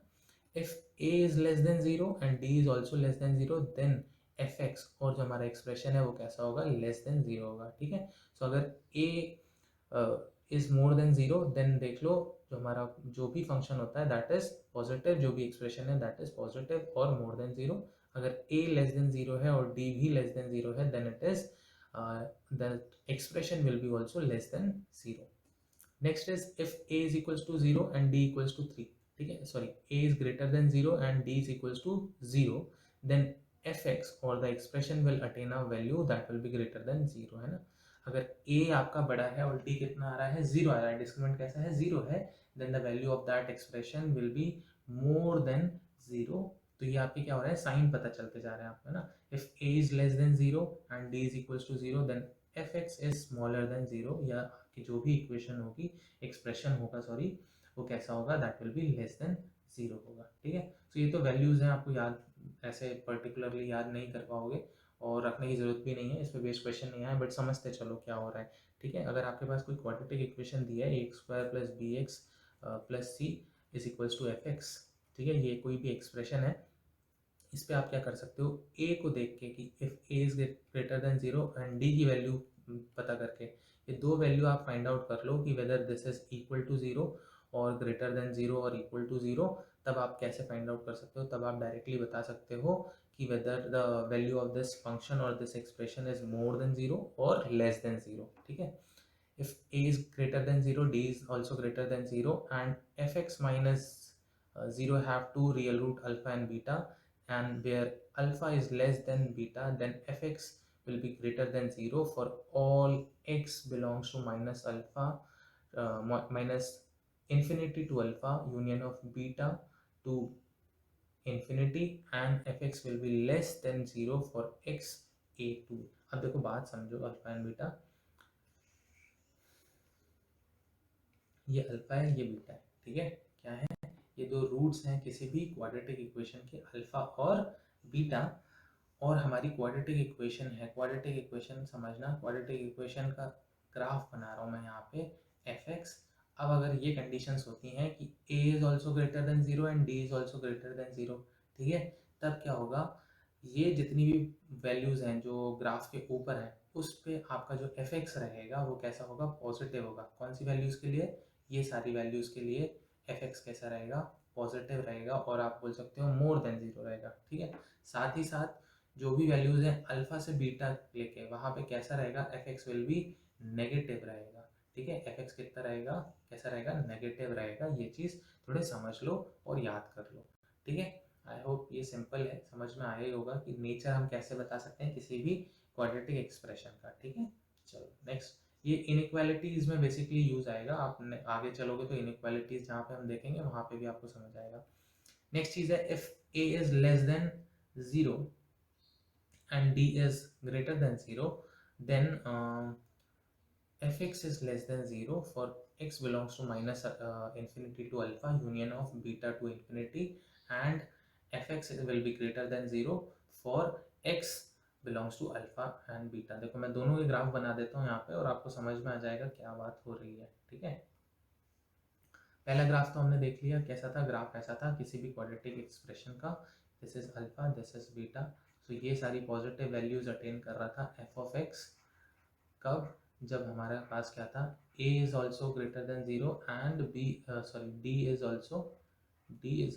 If a is less than zero and d is also less than zero, then f x और जो हमारा एक्सप्रेशन है वो कैसा होगा, लेस देन जीरो होगा। ठीक है, सो अगर a is more than zero, then देख लो जो हमारा जो भी फंक्शन होता है दैट इज पॉजिटिव, जो भी एक्सप्रेशन है दैट इज पॉजिटिव और मोर देन जीरो। अगर a लेस देन जीरो है और d भी लेस देन जीरो है, then it is that expression will be also less than 0. Next is if a is equals to 0 and d equals to 3, ठीक है, sorry, a is greater than 0 and d is equals to 0, then fx or the expression will attain a value that will be greater than 0, है ना। अगर a आपका बड़ा है और d कितना आ रहा है, 0 आ रहा है, डिस्क्रिमिनेंट कैसा है, 0 है, then the value of that expression will be more than 0। तो ये आपके क्या हो रहा है, साइन पता चलते जा रहे हैं आपको, है ना। if a is less than 0 and d is equals to 0, then fx is smaller than 0, या आपकी जो भी इक्वेशन होगी, एक्सप्रेशन होगा सॉरी, वो कैसा होगा, that will be less than 0 होगा। ठीक है, तो ये तो वैल्यूज हैं, आपको याद ऐसे पर्टिकुलरली याद नहीं कर पाओगे और रखने की जरूरत भी नहीं है, इस पर बेस्ड क्वेश्चन नहीं आया, बट समझते चलो क्या हो रहा है। ठीक है, अगर आपके पास कोई क्वाड्रेटिक इक्वेशन दी है, x square plus B x plus c is equals to f x, ठीक है, ये कोई भी एक्सप्रेशन है, इस पे आप क्या कर सकते हो, a को देख के कि if a is greater than 0 and d की वैल्यू पता करके, ये दो वैल्यू आप फाइंड आउट कर लो कि whether this is equal to 0 और ग्रेटर देन 0 और इक्वल टू 0, तब आप कैसे फाइंड आउट कर सकते हो, तब आप डायरेक्टली बता सकते हो कि whether the value of this function और this expression is more than 0 और लेस देन 0। ठीक है, if a is greater than 0, d is also greater than 0 and fx minus 0 have two real root alpha and beta, and where alpha is less than beta, then fx will be greater than 0 for all x belongs to minus alpha, minus infinity to alpha, union of beta to infinity, and fx will be less than 0 for x a to। अब देखो बात समझो, अल्फा एंड बीटा, ये अल्फा है ये बीटा है, ठीक है, क्या है, ये दो रूट्स हैं किसी भी क्वाड्रेटिक इक्वेशन के, अल्फा और बीटा। और हमारी क्वाड्रेटिक इक्वेशन है, क्वाड्रेटिक इक्वेशन समझना, क्वाड्रेटिक इक्वेशन का ग्राफ बना रहा हूँ मैं यहाँ पे एफ एक्स। अब अगर ये कंडीशंस होती हैं कि a is also greater than 0 and d is also greater than 0, ठीक है, तब क्या होगा, ये जितनी भी वैल्यूज़ हैं जो ग्राफ के ऊपर हैं उस पे आपका जो एफ एक्स रहेगा वो कैसा होगा, पॉजिटिव होगा। कौन सी वैल्यूज़ के लिए, ये सारी वैल्यूज़ के लिए एफ एक्स कैसा रहेगा, पॉजिटिव रहेगा, और आप बोल सकते हो मोर देन 0 रहेगा, ठीक है। साथ ही साथ जो भी वैल्यूज़ हैं अल्फा से बीटा लेके वहाँ पे कैसा रहेगा, F x will be negative रहेगा, ठीक है, एफ एक्स कितना रहेगा, कैसा रहेगा, नेगेटिव रहेगा। ये चीज़ थोड़े समझ लो और याद कर लो, ठीक है। आई होप ये सिंपल है, समझ में आया ही होगा कि नेचर हम कैसे बता सकते हैं किसी भी क्वाड्रेटिक एक्सप्रेशन का, ठीक है। चलो नेक्स्ट, ये इनइक्वालिटीज़ में बेसिकली यूज़ आएगा, आप आगे चलोगे तो इनइक्वालिटीज़ जहाँ पे हम देखेंगे वहाँ पे भी आपको समझ आएगा। नेक्स्ट चीज़ है, if A is less than 0 and d is greater than 0, then fx is less than 0 for x belongs to minus infinity to alpha, union of beta to infinity, and fx will be greater than 0 for x belongs to alpha and beta. देखो मैं दोनों के ग्राफ बना देता हूँ यहाँ पे और आपको समझ में आ जाएगा क्या बात हो रही है, ठीक है। पहला ग्राफ तो हमने देख लिया कैसा था, ग्राफ ऐसा था किसी भी क्वाड्रेटिक एक्सप्रेशन का, this is alpha this is beta, तो ये सारी पॉजिटिव वैल्यूज अटेन कर रहा था एफ ऑफ एक्स, कब, जब हमारे पास क्या था, a is also greater than 0 and d is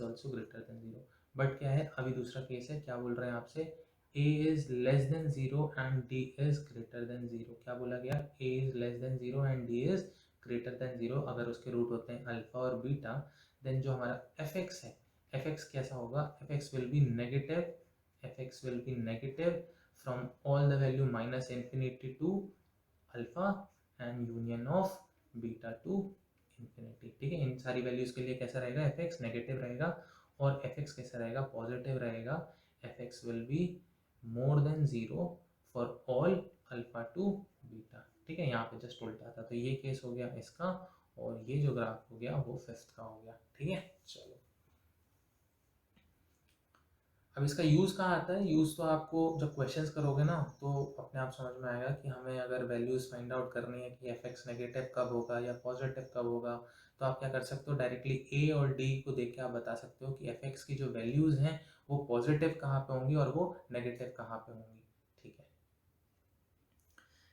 also greater than 0। But क्या है, अभी दूसरा केस है, क्या बोल रहे हैं आपसे, a is less than 0 and d is greater than 0। क्या बोला गया, a is less than 0 and d is greater than 0। अगर उसके रूट होते हैं अल्फा और बीटा, देन जो हमारा एफ एक्स है, एफ एक्स कैसा होगा, F x will be negative, F x will be negative from all the value minus infinity to alpha and union of beta to infinity, ठीक है। इन सारी वैल्यूज के लिए कैसा रहेगा, एफ एक्स नेगेटिव रहेगा, और एफ एक्स कैसा रहेगा, पॉजिटिव रहेगा, F x will be more than 0 for all alpha two beta, ठीक है। यहाँ पे जस्ट उल्टा था, तो ये केस हो गया इसका, और ये जो ग्राफ हो गया वो फिफ्थ का हो गया, ठीक है। चलो अब इसका यूज़ कहाँ आता है, यूज़ तो आपको जब क्वेश्चंस करोगे ना तो अपने आप समझ में आएगा कि हमें अगर वैल्यूज़ फाइंड आउट करनी है कि एफ एक्स नेगेटिव कब होगा या पॉजिटिव कब होगा, तो आप क्या कर सकते हो, डायरेक्टली ए और डी को देख के आप बता सकते हो कि एफ एक्स की जो वैल्यूज़ हैं वो पॉजिटिव कहाँ पे होंगी और वो नेगेटिव कहाँ पे होंगी, ठीक है।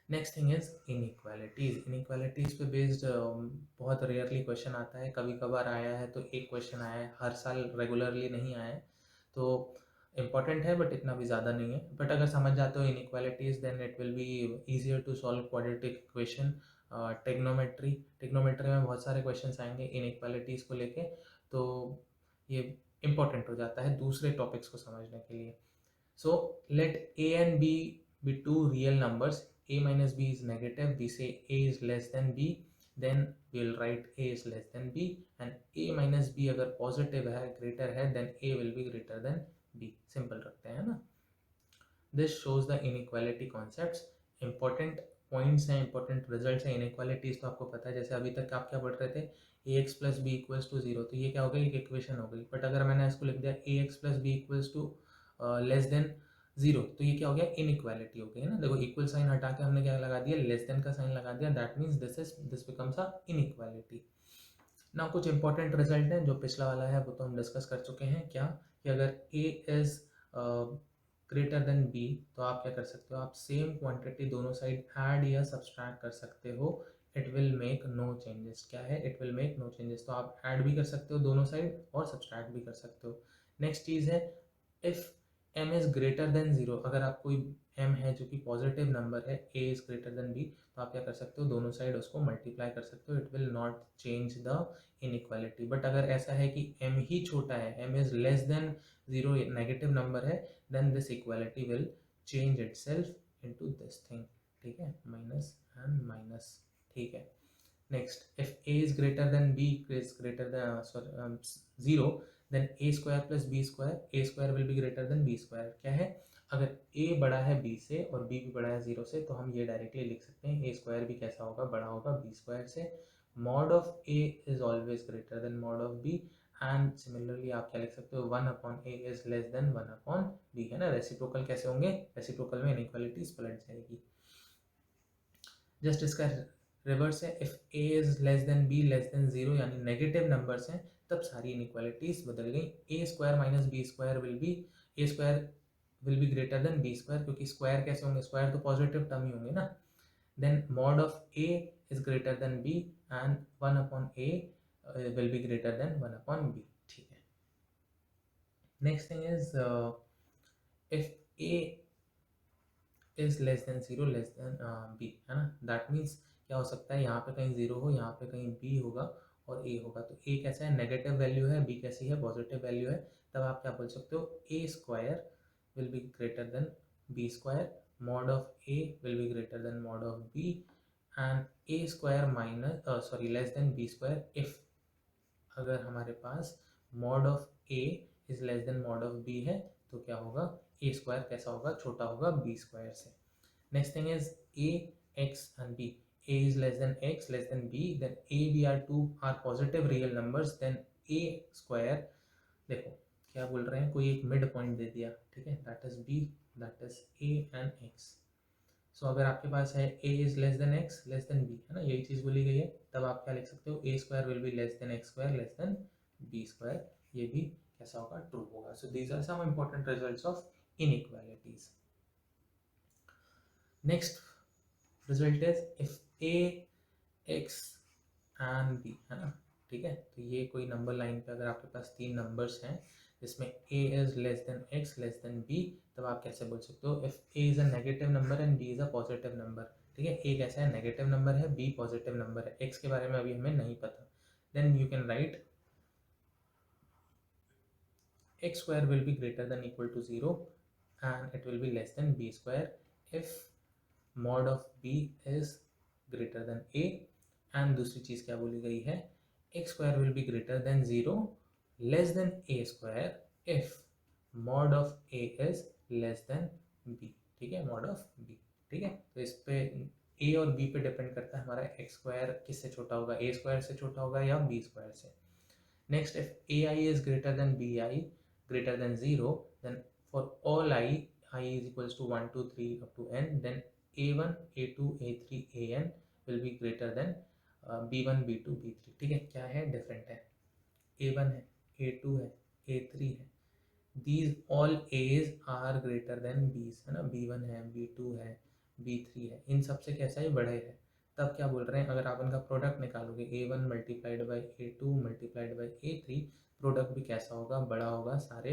Next thing is inequalities. Inequalities पे बेस्ड बहुत रेयरली क्वेश्चन आता है, कभी कभार आया है तो एक क्वेश्चन आया है, हर साल रेगुलरली नहीं आया है, तो इम्पॉर्टेंट है बट इतना भी ज़्यादा नहीं है। बट अगर समझ जाते हो inequalities then it will be easier to solve quadratic equation. Trigonometry में बहुत सारे क्वेश्चंस आएंगे इनइक्वालिटीज़ को लेके, तो ये इम्पॉर्टेंट हो जाता है दूसरे टॉपिक्स को समझने के लिए। So let a and b be two real numbers, a minus b is negative, we say a is less than b, then we will write a is less than b, and a minus b अगर positive है, greater है, then a will be greater than b, simple रखते हैं ना। this shows the inequality concepts, important points हैं, important results हैं। inequalities तो आपको पता है, जैसे अभी तक आप क्या पढ़ रहे थे, ax plus b equals to 0, तो ये क्या हो गई, एक इक्वेशन हो गई। बट अगर मैंने इसको लिख दिया ax plus b equals to less than 0, तो ये क्या हो गया, इनइक्वालिटी हो गई है ना। देखो इक्वल साइन हटा के हमने क्या लगा दिया, लेस देन का साइन लगा दिया, that means this becomes a inequality. ना कुछ इंपॉर्टेंट रिजल्ट है, जो पिछला वाला है वो तो हम डिस्कस कर चुके हैं, क्या कि अगर a is greater than b, तो आप क्या कर सकते हो, आप सेम क्वांटिटी दोनों साइड ऐड या सब्सट्रैक्ट कर सकते हो, it will make no changes. क्या है, it will make no changes, तो आप ऐड भी कर सकते हो दोनों साइड और सब्सट्रैक्ट भी कर सकते हो। नेक्स्ट चीज़ है, if m is greater than 0, अगर आप कोई m है जो कि पॉजिटिव नंबर है, a is greater than b, तो आप क्या कर सकते हो, दोनों साइड उसको मल्टीप्लाई कर सकते हो, it will not change the inequality. But अगर ऐसा है कि m ही छोटा है, m is less than 0, negative number है, then this equality will change itself into this thing, ठीक है, माइनस एंड माइनस, ठीक है। Next, if a is greater than b is greater than 0, then a square plus b square, a square will be greater than b square। क्या है, अगर a बड़ा है b से और b भी बड़ा है 0 से, तो हम ये डायरेक्टली लिख सकते हैं a स्क्वायर भी कैसा होगा, बड़ा होगा b स्क्वायर से। Mod of a is always greater than mod of b, and similarly आप क्या लिख सकते हो, 1 upon a is less then 1 upon b, है ना। रेसिप्रोकल कैसे होंगे, रेसिप्रोकल में इनइक्वालिटीज पलट जाएगी। जस्ट इसका रिवर्स है, if a is less than b less than 0, यानी नेगेटिव नंबर्स हैं, तब सारी इनइक्वालिटीज बदल गई। a square minus b square will be, a square will be greater than b square, क्योंकि स्क्वायर कैसे होंगे, स्क्वायर तो पॉजिटिव टर्म ही होंगे ना। Then mod of a is greater than b and 1 upon a will be greater than 1 upon b, ठीक है। Next thing is if a is less than 0 less than b, है ना, दैट मीन्स क्या हो सकता है, यहाँ पे कहीं 0 हो, यहाँ पे कहीं b होगा और a होगा। तो a कैसा है, नेगेटिव वैल्यू है, b कैसी है, पॉजिटिव वैल्यू है, तब आप क्या बोल सकते हो, a square will be greater than b square, mod of a will be greater than mod of b, and a square minus sorry less than b square, if अगर हमारे पास mod of a is less than mod of b है, तो क्या होगा, a स्क्वायर कैसा होगा, छोटा होगा b स्क्वायर से। Next thing is a, x and b. A is less than x, less than b, then a, b are positive real numbers, then a square, देखो क्या बोल रहे हैं, कोई एक मिड पॉइंट दे दिया, ठीक है, that is b, that is a and x। so अगर आपके पास है a is less than x, less than b, है ना, यही चीज़ बोली गई है, तब आप क्या लिख सकते हो, a square will be less than x square, less than b square, ये भी कैसा होगा, ट्रू होगा। so these are some important results of inequalities। Next result is if a, x and b, है ना, ठीक है। तो ये कोई नंबर लाइन पे अगर आपके पास 3 नंबर्स हैं जिसमें a is less than x less than b, तब आप कैसे बोल सकते हो, if a is a negative number and b is a positive number, ठीक है। a कैसा है, नेगेटिव नंबर है, b पॉजिटिव नंबर है, x के बारे में अभी हमें नहीं पता, then you can write x square will be greater than equal to 0 and it will be less than b square if mod of b is greater than a, and दूसरी चीज क्या बोली गई है, x square will be greater than 0 less than a square if mod of a is less than b, ठीक है, mod of b, ठीक है। तो इस पे a और b पे डिपेंड करता है हमारा x स्क्वायर किससे छोटा होगा, a स्क्वायर से छोटा होगा या b स्क्वायर से। Next, if ai is greater than bi greater than 0, then for all i is equals to 1 2 3 up to n, then a1 a2 a3 an will be greater than b1 b2 b3, ठीक है। क्या है, डिफरेंट है, a1 है, a2 है, a3 है, these all a's are greater than b's, है ना, b1 है, b2 है, b3 है, इन सब से कैसा है, बड़े है। तब क्या बोल रहे हैं, अगर आप इनका प्रोडक्ट निकालोगे a1 multiplied by a2 multiplied by a3, product भी कैसा होगा, बड़ा होगा सारे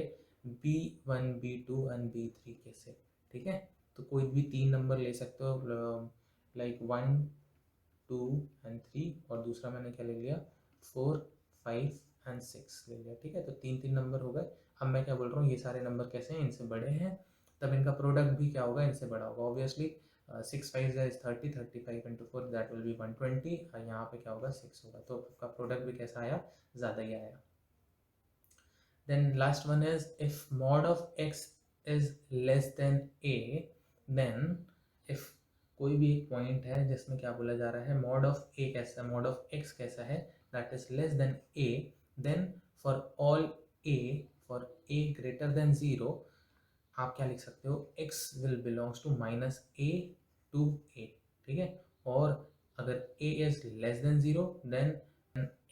b1 b2 एंड b3 के से, ठीक है। तो कोई भी 3 नंबर ले सकते हो, लाइक 1 2 एंड 3, और दूसरा मैंने क्या ले लिया, 4 5 एंड 6 ले लिया, ठीक है। तो 3 नंबर हो गए। अब मैं क्या बोल रहा हूँ, ये सारे नंबर कैसे हैं, इनसे बड़े हैं, तब इनका प्रोडक्ट भी क्या होगा, इनसे बड़ा होगा। Obviously 6 5 is 30, 35 into 4 that will B 120, यहाँ पे क्या होगा, 6 होगा, तो आपका प्रोडक्ट भी कैसा आया, ज़्यादा ही आया। Then last one is if mod of x is less than a, then if कोई भी एक पॉइंट है जिसमें क्या बोला जा रहा है, मॉड ऑफ a कैसा है, मॉड ऑफ x कैसा है, that is less than a, then for all a, for a greater than 0, आप क्या लिख सकते हो, x will belongs to minus a to a, ठीक है। और अगर a is less than 0, then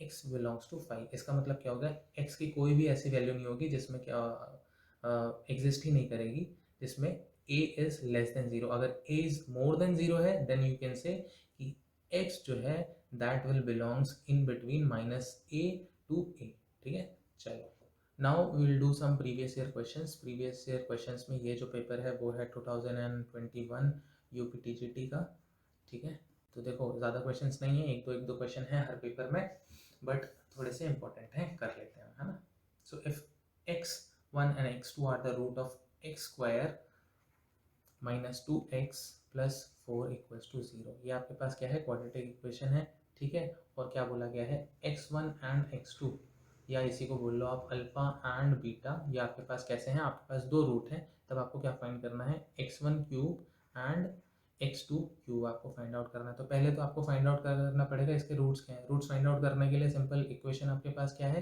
x belongs to 5। इसका मतलब क्या होगा, x की कोई भी ऐसी वैल्यू नहीं होगी जिसमें क्या एग्जिस्ट ही नहीं करेगी, जिसमें a इज लेस देन 0। अगर a इज मोर देन 0 है, देन यू कैन से कि x जो है that will belongs in between minus a to a, ठीक है। चलो now we will do some previous year questions. Previous year questions में ये जो पेपर है वो है 2021 यूपीटीजीटी का, ठीक है। तो देखो ज़्यादा क्वेश्चंस नहीं है, एक दो क्वेश्चन है हर पेपर में, बट थोड़े से इंपॉर्टेंट हैं, कर लेते हैं, है ना। So if x1 and x2 are the root of x square minus 2x plus 4 equals to 0, ये आपके पास क्या है, क्वाड्रेटिक इक्वेशन है, ठीक है। और क्या बोला गया है, x1 एंड x2, या इसी को बोल लो आप अल्फा एंड बीटा, ये आपके पास कैसे हैं, आपके पास दो रूट हैं, तब आपको क्या फाइंड करना है, x1 cube and x2 cube आपको फाइंड आउट करना है। तो पहले तो आपको फाइंड आउट करना पड़ेगा इसके रूट्स क्या हैं। रूट्स फाइंड आउट करने के लिए सिंपल इक्वेशन आपके पास क्या है,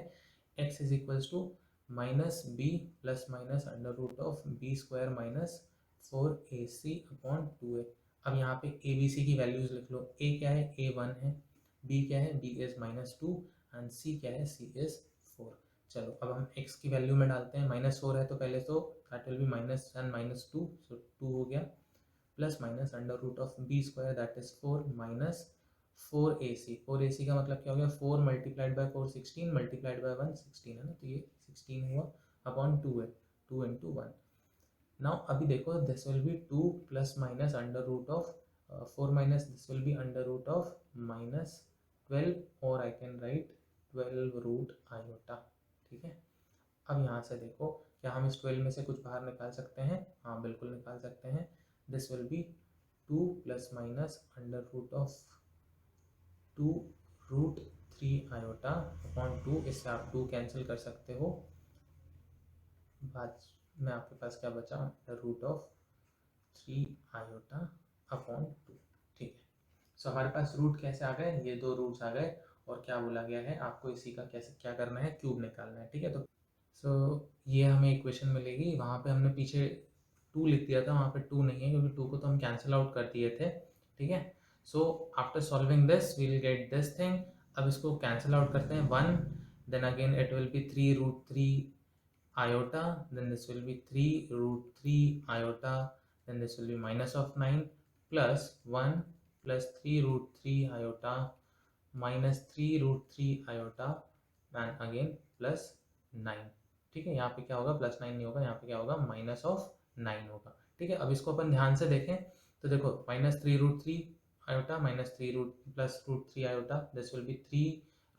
x is equals to minus b plus minus under root of b square minus 4ac upon 2a। अब यहाँ पे ए बी सी की वैल्यूज लिख लो, a क्या है, a1 है, b क्या है, b इज -2 एंड c क्या है, c इज 4। चलो अब हम x की वैल्यू में डालते हैं, -4 है तो पहले तो that will be minus and -2, so 2 हो गया, plus minus under root of b square that is 4 minus 4ac का मतलब क्या हो गया, 4 मल्टीप्लाइड बाय 4 16 मल्टीप्लाइड बाय 1 16 है ना, तो ये 16 हुआ अपॉन 2 है, 2 इंटू 1। नाउ अभी देखो this will be 2 plus minus under root of 4 minus this will be under root of minus 12 और I can write 12 root iota, ठीक है। अब यहाँ से देखो क्या हम इस 12 में से कुछ बाहर निकाल सकते हैं, हाँ बिल्कुल निकाल सकते हैं। This will be 2 plus minus under root of 2 root 3 iota upon 2, इससे आप 2 कैंसिल कर सकते हो, बाद में आपके पास क्या बचा, under root of 3 iota upon 2, ठीक है। सो हमारे पास रूट कैसे आ गए, ये दो रूट्स आ गए, और क्या बोला गया है, आपको इसी का कैसे क्या करना है, क्यूब निकालना है, ठीक है। तो ये हमें इक्वेशन मिलेगी, वहाँ पे हमने पीछे 2 लिख दिया था, वहाँ पे 2 नहीं है क्योंकि 2 को तो हम कैंसिल आउट कर दिए थे, ठीक है। So after solving this we will get this thing. अब इसको कैंसिल आउट करते हैं, 1 then again it will be 3 root 3 iota, then this will be 3 root 3 iota, then this will be minus of 9 plus 1 plus 3 root 3 iota minus 3 root 3 iota and again plus 9, ठीक है। यहाँ पे क्या होगा, प्लस 9 नहीं होगा, यहाँ पे क्या होगा, माइनस ऑफ 9 होगा, ठीक है। अब इसको अपन ध्यान से देखें तो देखो minus 3 root 3 iota minus 3 root plus root 3 iota, this will be 3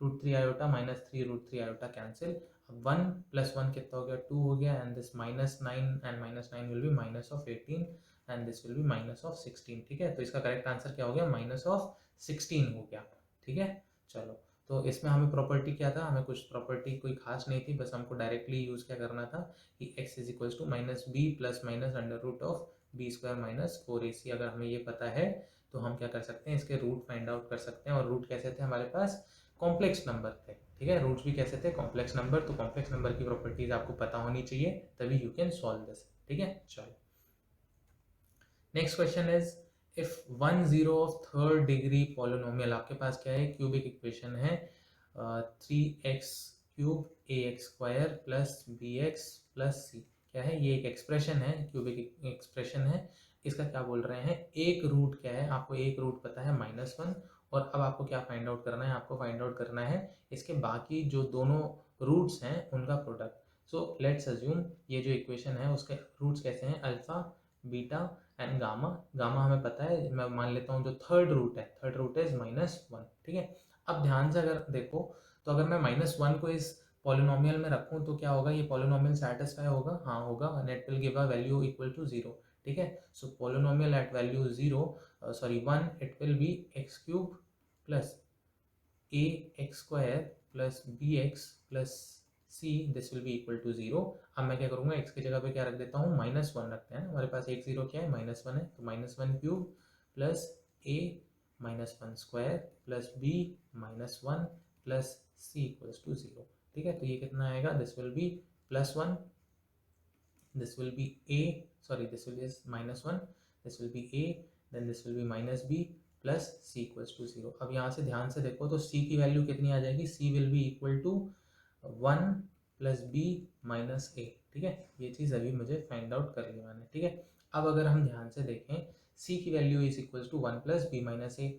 root 3 iota minus 3 root 3 iota cancel. अब 1 प्लस 1 कितना हो गया, 2 हो गया, and this minus 9 and minus 9 will be minus of 18 and this will be minus of 16, ठीक है। तो इसका करेक्ट आंसर क्या हो गया, माइनस ऑफ 16 हो गया, ठीक है। चलो तो इसमें हमें प्रॉपर्टी क्या था, हमें कुछ प्रॉपर्टी कोई खास नहीं थी, बस हमको डायरेक्टली यूज़ क्या करना था कि x is equals to minus b plus minus under root of b square minus 4ac। अगर हमें ये पता है तो हम क्या कर सकते हैं, इसके रूट फाइंड आउट कर सकते हैं। और रूट कैसे थे हमारे पास, कॉम्प्लेक्स नंबर थे, ठीक है। रूट्स भी कैसे थे, कॉम्प्लेक्स नंबर। तो कॉम्प्लेक्स नंबर की प्रॉपर्टीज आपको पता होनी चाहिए, तभी यू कैन सॉल्व दिस, ठीक है। चलो next question is if 1 0 of third degree polynomial, आपके पास क्या है, क्यूबिक इक्वेशन है 3x cube ax square plus bx plus c, क्या है, ये एक एक्सप्रेशन है, क्यूबिक एक्सप्रेशन है। इसका क्या बोल रहे हैं, एक रूट क्या है, आपको एक रूट पता है -1, और अब आपको क्या फाइंड आउट करना है, आपको फाइंड आउट करना है इसके बाकी जो दोनों रूट्स हैं उनका प्रोडक्ट। सो लेट्स अज्यूम ये जो इक्वेशन है उसके रूट्स कैसे हैं, alpha beta and gamma. Gamma हमें पता है, मैं मान लेता हूँ जो थर्ड रूट है, थर्ड रूट इज -1, ठीक है। अब ध्यान से अगर देखो तो अगर मैं -1 को इस पॉलिनोमियल में रखूँ तो क्या होगा, ये पॉलिनोमियल सेटिस्फाई होगा, हाँ होगा, and it will give a value equal to 0, ठीक है। So polynomial at value 0 sorry 1 it will be x cube plus ax square plus bx plus c, this will be equal to 0। अब मैं क्या करूँगा, x की जगह पे क्या रख देता हूँ, -1 रखते हैं, हमारे पास एक 0 क्या है, -1 है, तो -1 cube plus a -1 square plus b -1 plus c equals to 0, ठीक है। तो ये कितना आएगा, this will be +1, this will be a, sorry this will be -1, this will be a, then this will be -b plus c equals to 0। अब यहाँ से ध्यान से देखो तो c की वैल्यू कितनी आ जाएगी, c will be equal to 1 plus b minus a, ठीक है। ये चीज़ अभी मुझे फाइंड आउट कर ली मैंने, ठीक है। अब अगर हम ध्यान से देखें c की value is equal to 1 plus b minus a।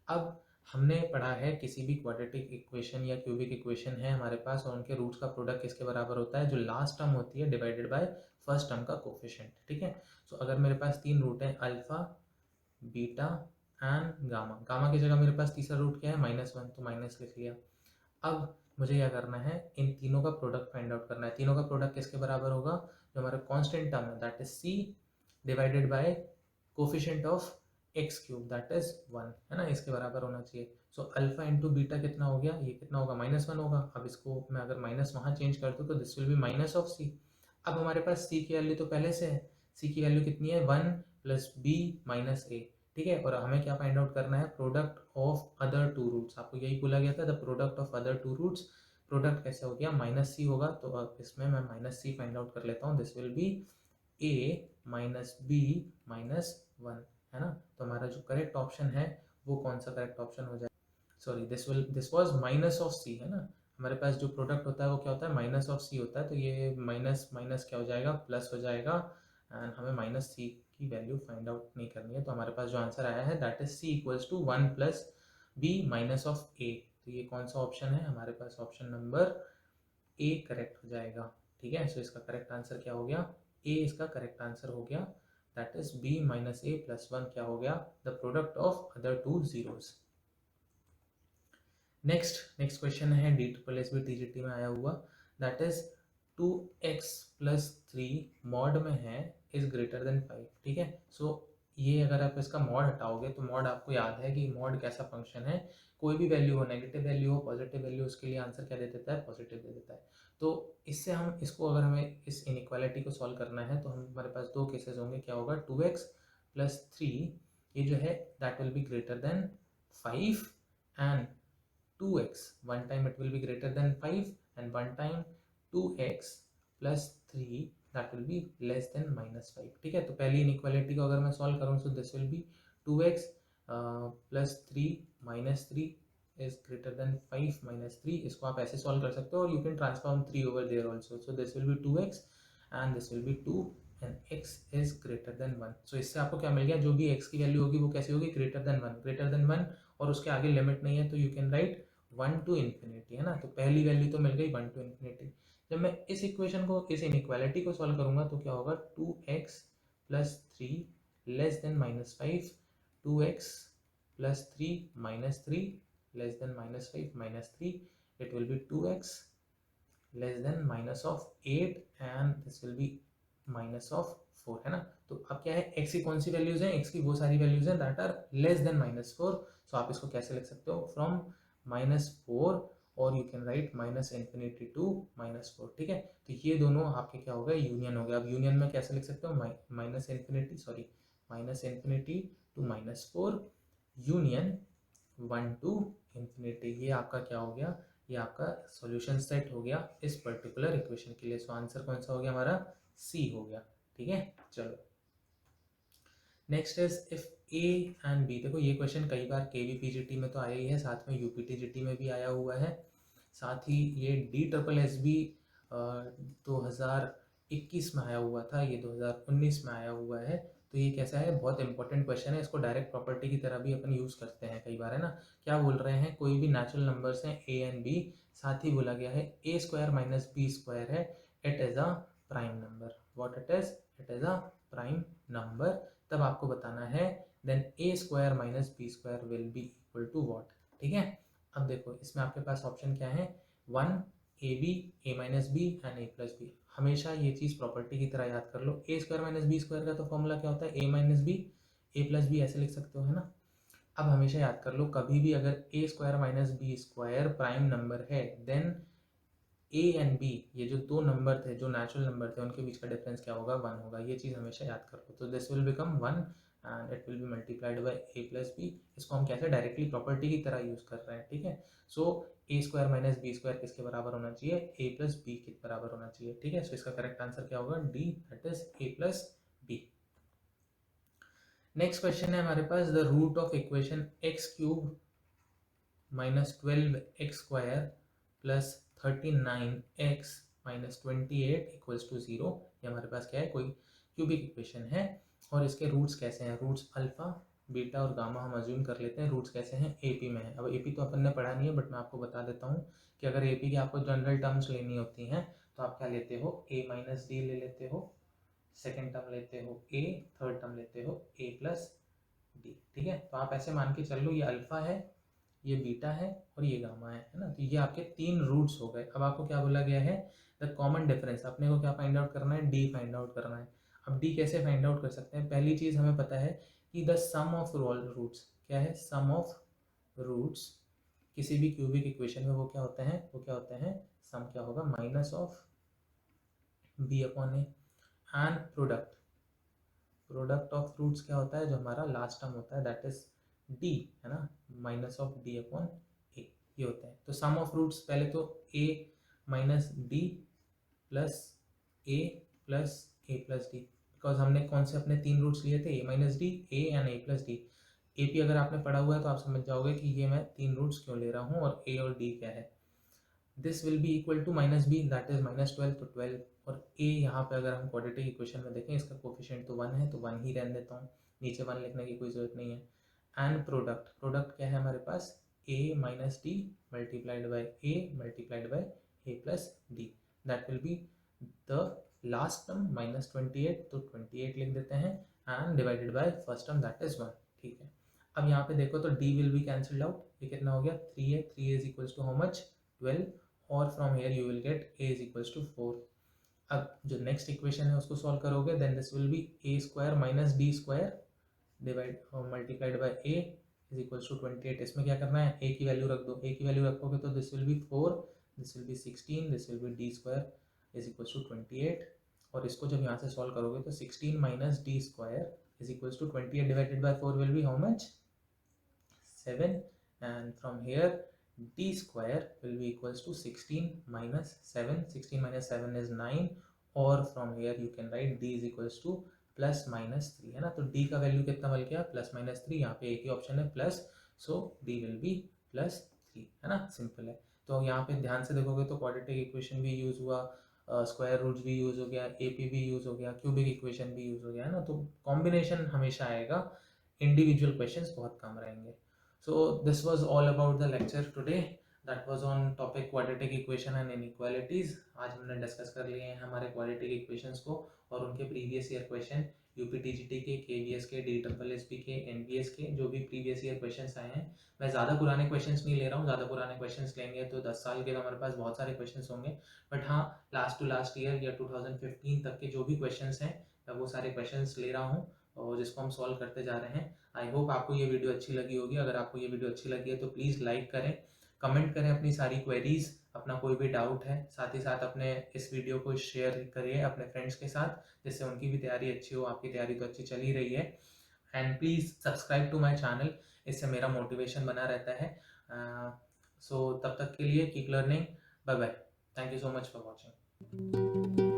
अब हमने पढ़ा है किसी भी क्वाड्रेटिक इक्वेशन या क्यूबिक इक्वेशन है हमारे पास और उनके रूट्स का प्रोडक्ट किसके बराबर होता है, जो लास्ट टर्म होती है डिवाइडेड बाय फर्स्ट टर्म का कोफिशिएंट, ठीक है। सो अगर मेरे पास 3 रूट है alpha, beta and gamma, gamma की जगह मेरे पास तीसरा रूट क्या है -1, तो माइनस लिख लिया। अब मुझे क्या करना है, इन तीनों का प्रोडक्ट फाइंड आउट करना है। तीनों का प्रोडक्ट किसके बराबर होगा, जो हमारा कांस्टेंट टर्म है that is c divided by coefficient of x cube that is 1, है ना, इसके बराबर होना चाहिए। सो अल्फा इंटू बीटा कितना हो गया, ये कितना होगा -1 होगा। अब इसको मैं अगर माइनस वहाँ चेंज कर दूँ तो this will be minus of c. अब हमारे पास सी की वैल्यू तो पहले से है, सी की वैल्यू कितनी है 1 प्लस बी माइनस ए, ठीक है। और हमें क्या फाइंड आउट करना है, product of other two roots. आपको यही बोला गया था the product of other two roots. Product कैसे हो गया, माइनस सी होगा, तो अब इसमें मैं माइनस सी फाइंड आउट कर लेता हूँ। This will be a minus b minus 1, है ना। तो हमारा जो करेक्ट ऑप्शन है वो कौन सा करेक्ट ऑप्शन हो जाए, sorry this was minus of c, है ना। हमारे पास जो प्रोडक्ट होता है वो क्या होता है, माइनस ऑफ सी होता है, तो ये माइनस माइनस क्या हो जाएगा, प्लस हो जाएगा। एंड हमें माइनस सी की वैल्यू फाइंड आउट नहीं करनी है, तो हमारे पास जो आंसर आया है that is c equals to 1 plus b minus of a. तो ये कौन सा ऑप्शन है हमारे पास, ऑप्शन नंबर ए करेक्ट हो जाएगा, ठीक है। सो इसका करेक्ट आंसर क्या हो गया, ए इसका करेक्ट आंसर हो गया, that is b minus a plus 1 क्या हो गया, the product of other two zeros. Next question है D triple S B T G T में आया हुआ, that is 2x plus 3 mod में है इज ग्रेटर देन 5, ठीक है। सो ये अगर आप इसका मॉड हटाओगे तो मॉड आपको याद है कि मॉड कैसा फंक्शन है, कोई भी वैल्यू हो, नेगेटिव वैल्यू हो पॉजिटिव वैल्यू, उसके लिए आंसर क्या दे देता है, पॉजिटिव दे देता है। तो इससे हम इसको अगर हमें इस इनइक्वालिटी को सॉल्व करना है तो हमारे पास दो केसेस होंगे, क्या होगा 2x प्लस 3 ये जो है that will be greater than 5 and 2x one time it will be greater than 5 and one time 2x plus 3 that will be less than -5, ठीक है। तो पहली इनइक्वालिटी को अगर मैं सॉल्व करूँ तो this will be 2x plus 3 minus 3 is greater than 5 minus 3, इसको आप ऐसे सॉल्व कर सकते हो और you can transform 3 over there also. So this will be 2x and this will be 2 and x is greater than 1। सो इससे आपको क्या मिल गया, जो भी x की वैल्यू होगी वो कैसी होगी, ग्रेटर देन 1 और उसके आगे लिमिट नहीं है, तो you can write 1 to infinity, है ना। तो पहली वैल्यू तो मिल गई 1 टू इन्फिनिटी। जब मैं इस इक्वेशन को, इस इनइक्वालिटी को सॉल्व करूंगा तो क्या होगा, 2x plus 3 less than -5, 2x plus 3 minus 3 less than -5 minus 3, it will be 2x less than minus of 8 and this will be minus of 4, है ना। तो अब क्या है, x की कौन सी वैल्यूज हैं, x की वो सारी वैल्यूज हैं that are less than -4। So आप इसको कैसे लिख सकते हो, फ्रॉम -4 और you can write minus infinity to -4, ठीक है। तो ये दोनों आपके क्या हो गए, यूनियन हो गया। अब यूनियन में कैसे लिख सकते हो, minus infinity to -4 union 1 to infinity, ये आपका क्या हो गया, ये आपका सॉल्यूशन सेट हो गया इस पर्टिकुलर इक्वेशन के लिए। सो आंसर कौन सा हो गया हमारा, सी हो गया, ठीक है। चलो next is if a and b, देखो ये क्वेश्चन कई बार के वी पी जी टी में तो आया ही है, साथ में यूपी टी जी टी में भी आया हुआ है, साथ ही ये डी ट्रिपल एस बी 2021 में आया हुआ था, ये 2019 में आया हुआ है। तो ये कैसा है, बहुत इंपॉर्टेंट क्वेश्चन है, इसको डायरेक्ट प्रॉपर्टी की तरह भी अपन यूज़ करते हैं कई बार, है ना। क्या बोल रहे हैं, कोई भी नेचुरल नंबर्स हैं ए एंड बी, साथ ही बोला गया है a square minus b square है, it is a prime number, what it is a prime number. तब आपको बताना है then a square minus b square will be equal to what, ठीक है। अब देखो इसमें आपके पास ऑप्शन क्या है, 1 a b, a minus b and a plus b. हमेशा ये चीज़ प्रॉपर्टी की तरह याद कर लो, a square minus b square का तो फॉर्मूला क्या होता है, a minus b a plus b, ऐसे लिख सकते हो, है ना। अब हमेशा याद कर लो, कभी भी अगर a square minus b square prime number है देन ए एंड बी, ये जो दो नंबर थे, जो नेचुरल नंबर थे, उनके बीच का डिफरेंस क्या होगा, 1 होगा। ये चीज़ हमेशा याद कर लो। तो this will become 1 and it will be multiplied by a plus b. इसको हम कैसे डायरेक्टली प्रॉपर्टी की तरह यूज़ कर रहे हैं, ठीक है। सो ए स्क्वायर माइनस बी स्क्वायर किसके बराबर होना चाहिए, ए प्लस बी के बराबर होना चाहिए, ठीक है। सो इसका करेक्ट आंसर क्या होगा, d, that is a plus b. Next question है हमारे पास, the root of equation x cube minus 12x square plus 39x minus 28 equals to 0। ये हमारे पास क्या है, कोई क्यूबिक इक्वेशन है और इसके रूट्स कैसे हैं, रूट्स अल्फा बीटा और गामा हम अज्यूम कर लेते हैं रूट्स कैसे हैं, एपी में है। अब एपी तो अपन ने पढ़ा नहीं है, बट मैं आपको बता देता हूँ कि अगर एपी की आपको जनरल टर्म्स लेनी होती हैं तो आप क्या लेते हो, a माइनस डी ले लेते हो, सेकेंड टर्म लेते हो a, थर्ड टर्म लेते हो a प्लस डी। ठीक है, तो आप ऐसे मान के चल लो ये अल्फा है, ये बीटा है और ये गामा है ना। तो ये आपके 3 रूट्स हो गए। अब आपको क्या बोला गया है, द कॉमन डिफरेंस। अपने को क्या फाइंड आउट करना है, डी फाइंड आउट करना है। अब डी कैसे फाइंड आउट कर सकते हैं, पहली चीज हमें पता है कि the sum of all roots क्या है, सम ऑफ रूट्स किसी भी क्यूबिक इक्वेशन में वो क्या होते हैं, वो क्या होते हैं, सम क्या होगा, minus of B upon A. And product, product of roots क्या होता है, जो हमारा लास्ट टर्म होता है दैट इज डी, है ना, minus of d upon a, ये होता है। तो सम ऑफ रूट्स पहले तो a minus d plus a plus a plus d, because हमने कौन से अपने 3 रूट्स लिए थे, a minus d, a and a plus d. A P अगर आपने पढ़ा हुआ है तो आप समझ जाओगे कि ये मैं 3 रूट्स क्यों ले रहा हूँ और ए और डी क्या है। This will be equal to minus b that is -12, तो 12 और a यहाँ पे अगर हम क्वाड्रेटिक इक्वेशन में देखें इसका कोफिशिएंट तो 1 है, तो 1 ही रहने देता हूँ, नीचे 1 लिखने की कोई जरूरत नहीं है। एंड प्रोडक्ट, प्रोडक्ट क्या है हमारे पास, a minus d multiplied by a multiplied by a plus d, that will be the last term -28, तो 28 लिख देते हैं and divided by first term that is 1। ठीक है, अब यहाँ पे देखो तो d will be cancelled out, ये कितना हो गया, 3 है, 3 is equals to how much, 12, और from here you will get a is equals to 4। अब जो नेक्स्ट इक्वेशन है उसको सॉल्व करोगे, then this will be a square minus d square divide multiplied by a is equals to 28। इसमें क्या करना है, a की वैल्यू रख दो, a की वैल्यू रखोगे तो this will be 4, this will be 16, this will be d square is equals to 28। और इसको जब यहाँ से सॉल्व करोगे तो 16 minus d square is equals to 28 divided by 4 will be how much, 7, and from here d square will be equals to 16 minus 7, 16 minus 7 is 9, और from here you can write d is equals to plus minus 3, है ना। तो d का वैल्यू कितना मिल गया, प्लस माइनस 3, यहाँ पे एक ही ऑप्शन है plus, so d will B plus 3, है ना, सिंपल है। तो यहाँ पे ध्यान से देखोगे तो क्वाड्रेटिक इक्वेशन भी यूज हुआ, स्क्वायर रूट्स भी यूज हो गया, एपी भी यूज हो गया, क्यूबिक इक्वेशन भी यूज हो गया, है ना। तो कॉम्बिनेशन हमेशा आएगा, इंडिविजुअल क्वेश्चंस बहुत कम रहेंगे। So this was all about the lecture today. That was on topic quadratic equation and inequalities. आज हमने डिस्कस कर लिए हैं हमारे quadratic equations को और उनके previous year question, UPTGT के, KVS के, DSSB के, NBS के जो भी previous year questions आए हैं। मैं ज़्यादा पुराने questions नहीं ले रहा हूँ, ज़्यादा पुराने questions लेंगे तो 10 साल के तो हमारे पास बहुत सारे questions होंगे, बट हाँ लास्ट टू लास्ट ईयर या 2015 तक के जो भी questions हैं मैं वो सारे questions ले रहा हूँ और जिसको हम सॉल्व करते जा रहे हैं। आई होप आपको ये वीडियो अच्छी लगी होगी। अगर आपको ये वीडियो अच्छी लगी है तो प्लीज़ लाइक करें, कमेंट करें अपनी सारी क्वेरीज, अपना कोई भी डाउट है, साथ ही साथ अपने इस वीडियो को शेयर करिए अपने फ्रेंड्स के साथ, जिससे उनकी भी तैयारी अच्छी हो, आपकी तैयारी तो अच्छी चल ही रही है। And please subscribe to my channel, इससे मेरा मोटिवेशन बना रहता है। सो तब तक के लिए keep learning, bye bye, thank you so much for watching.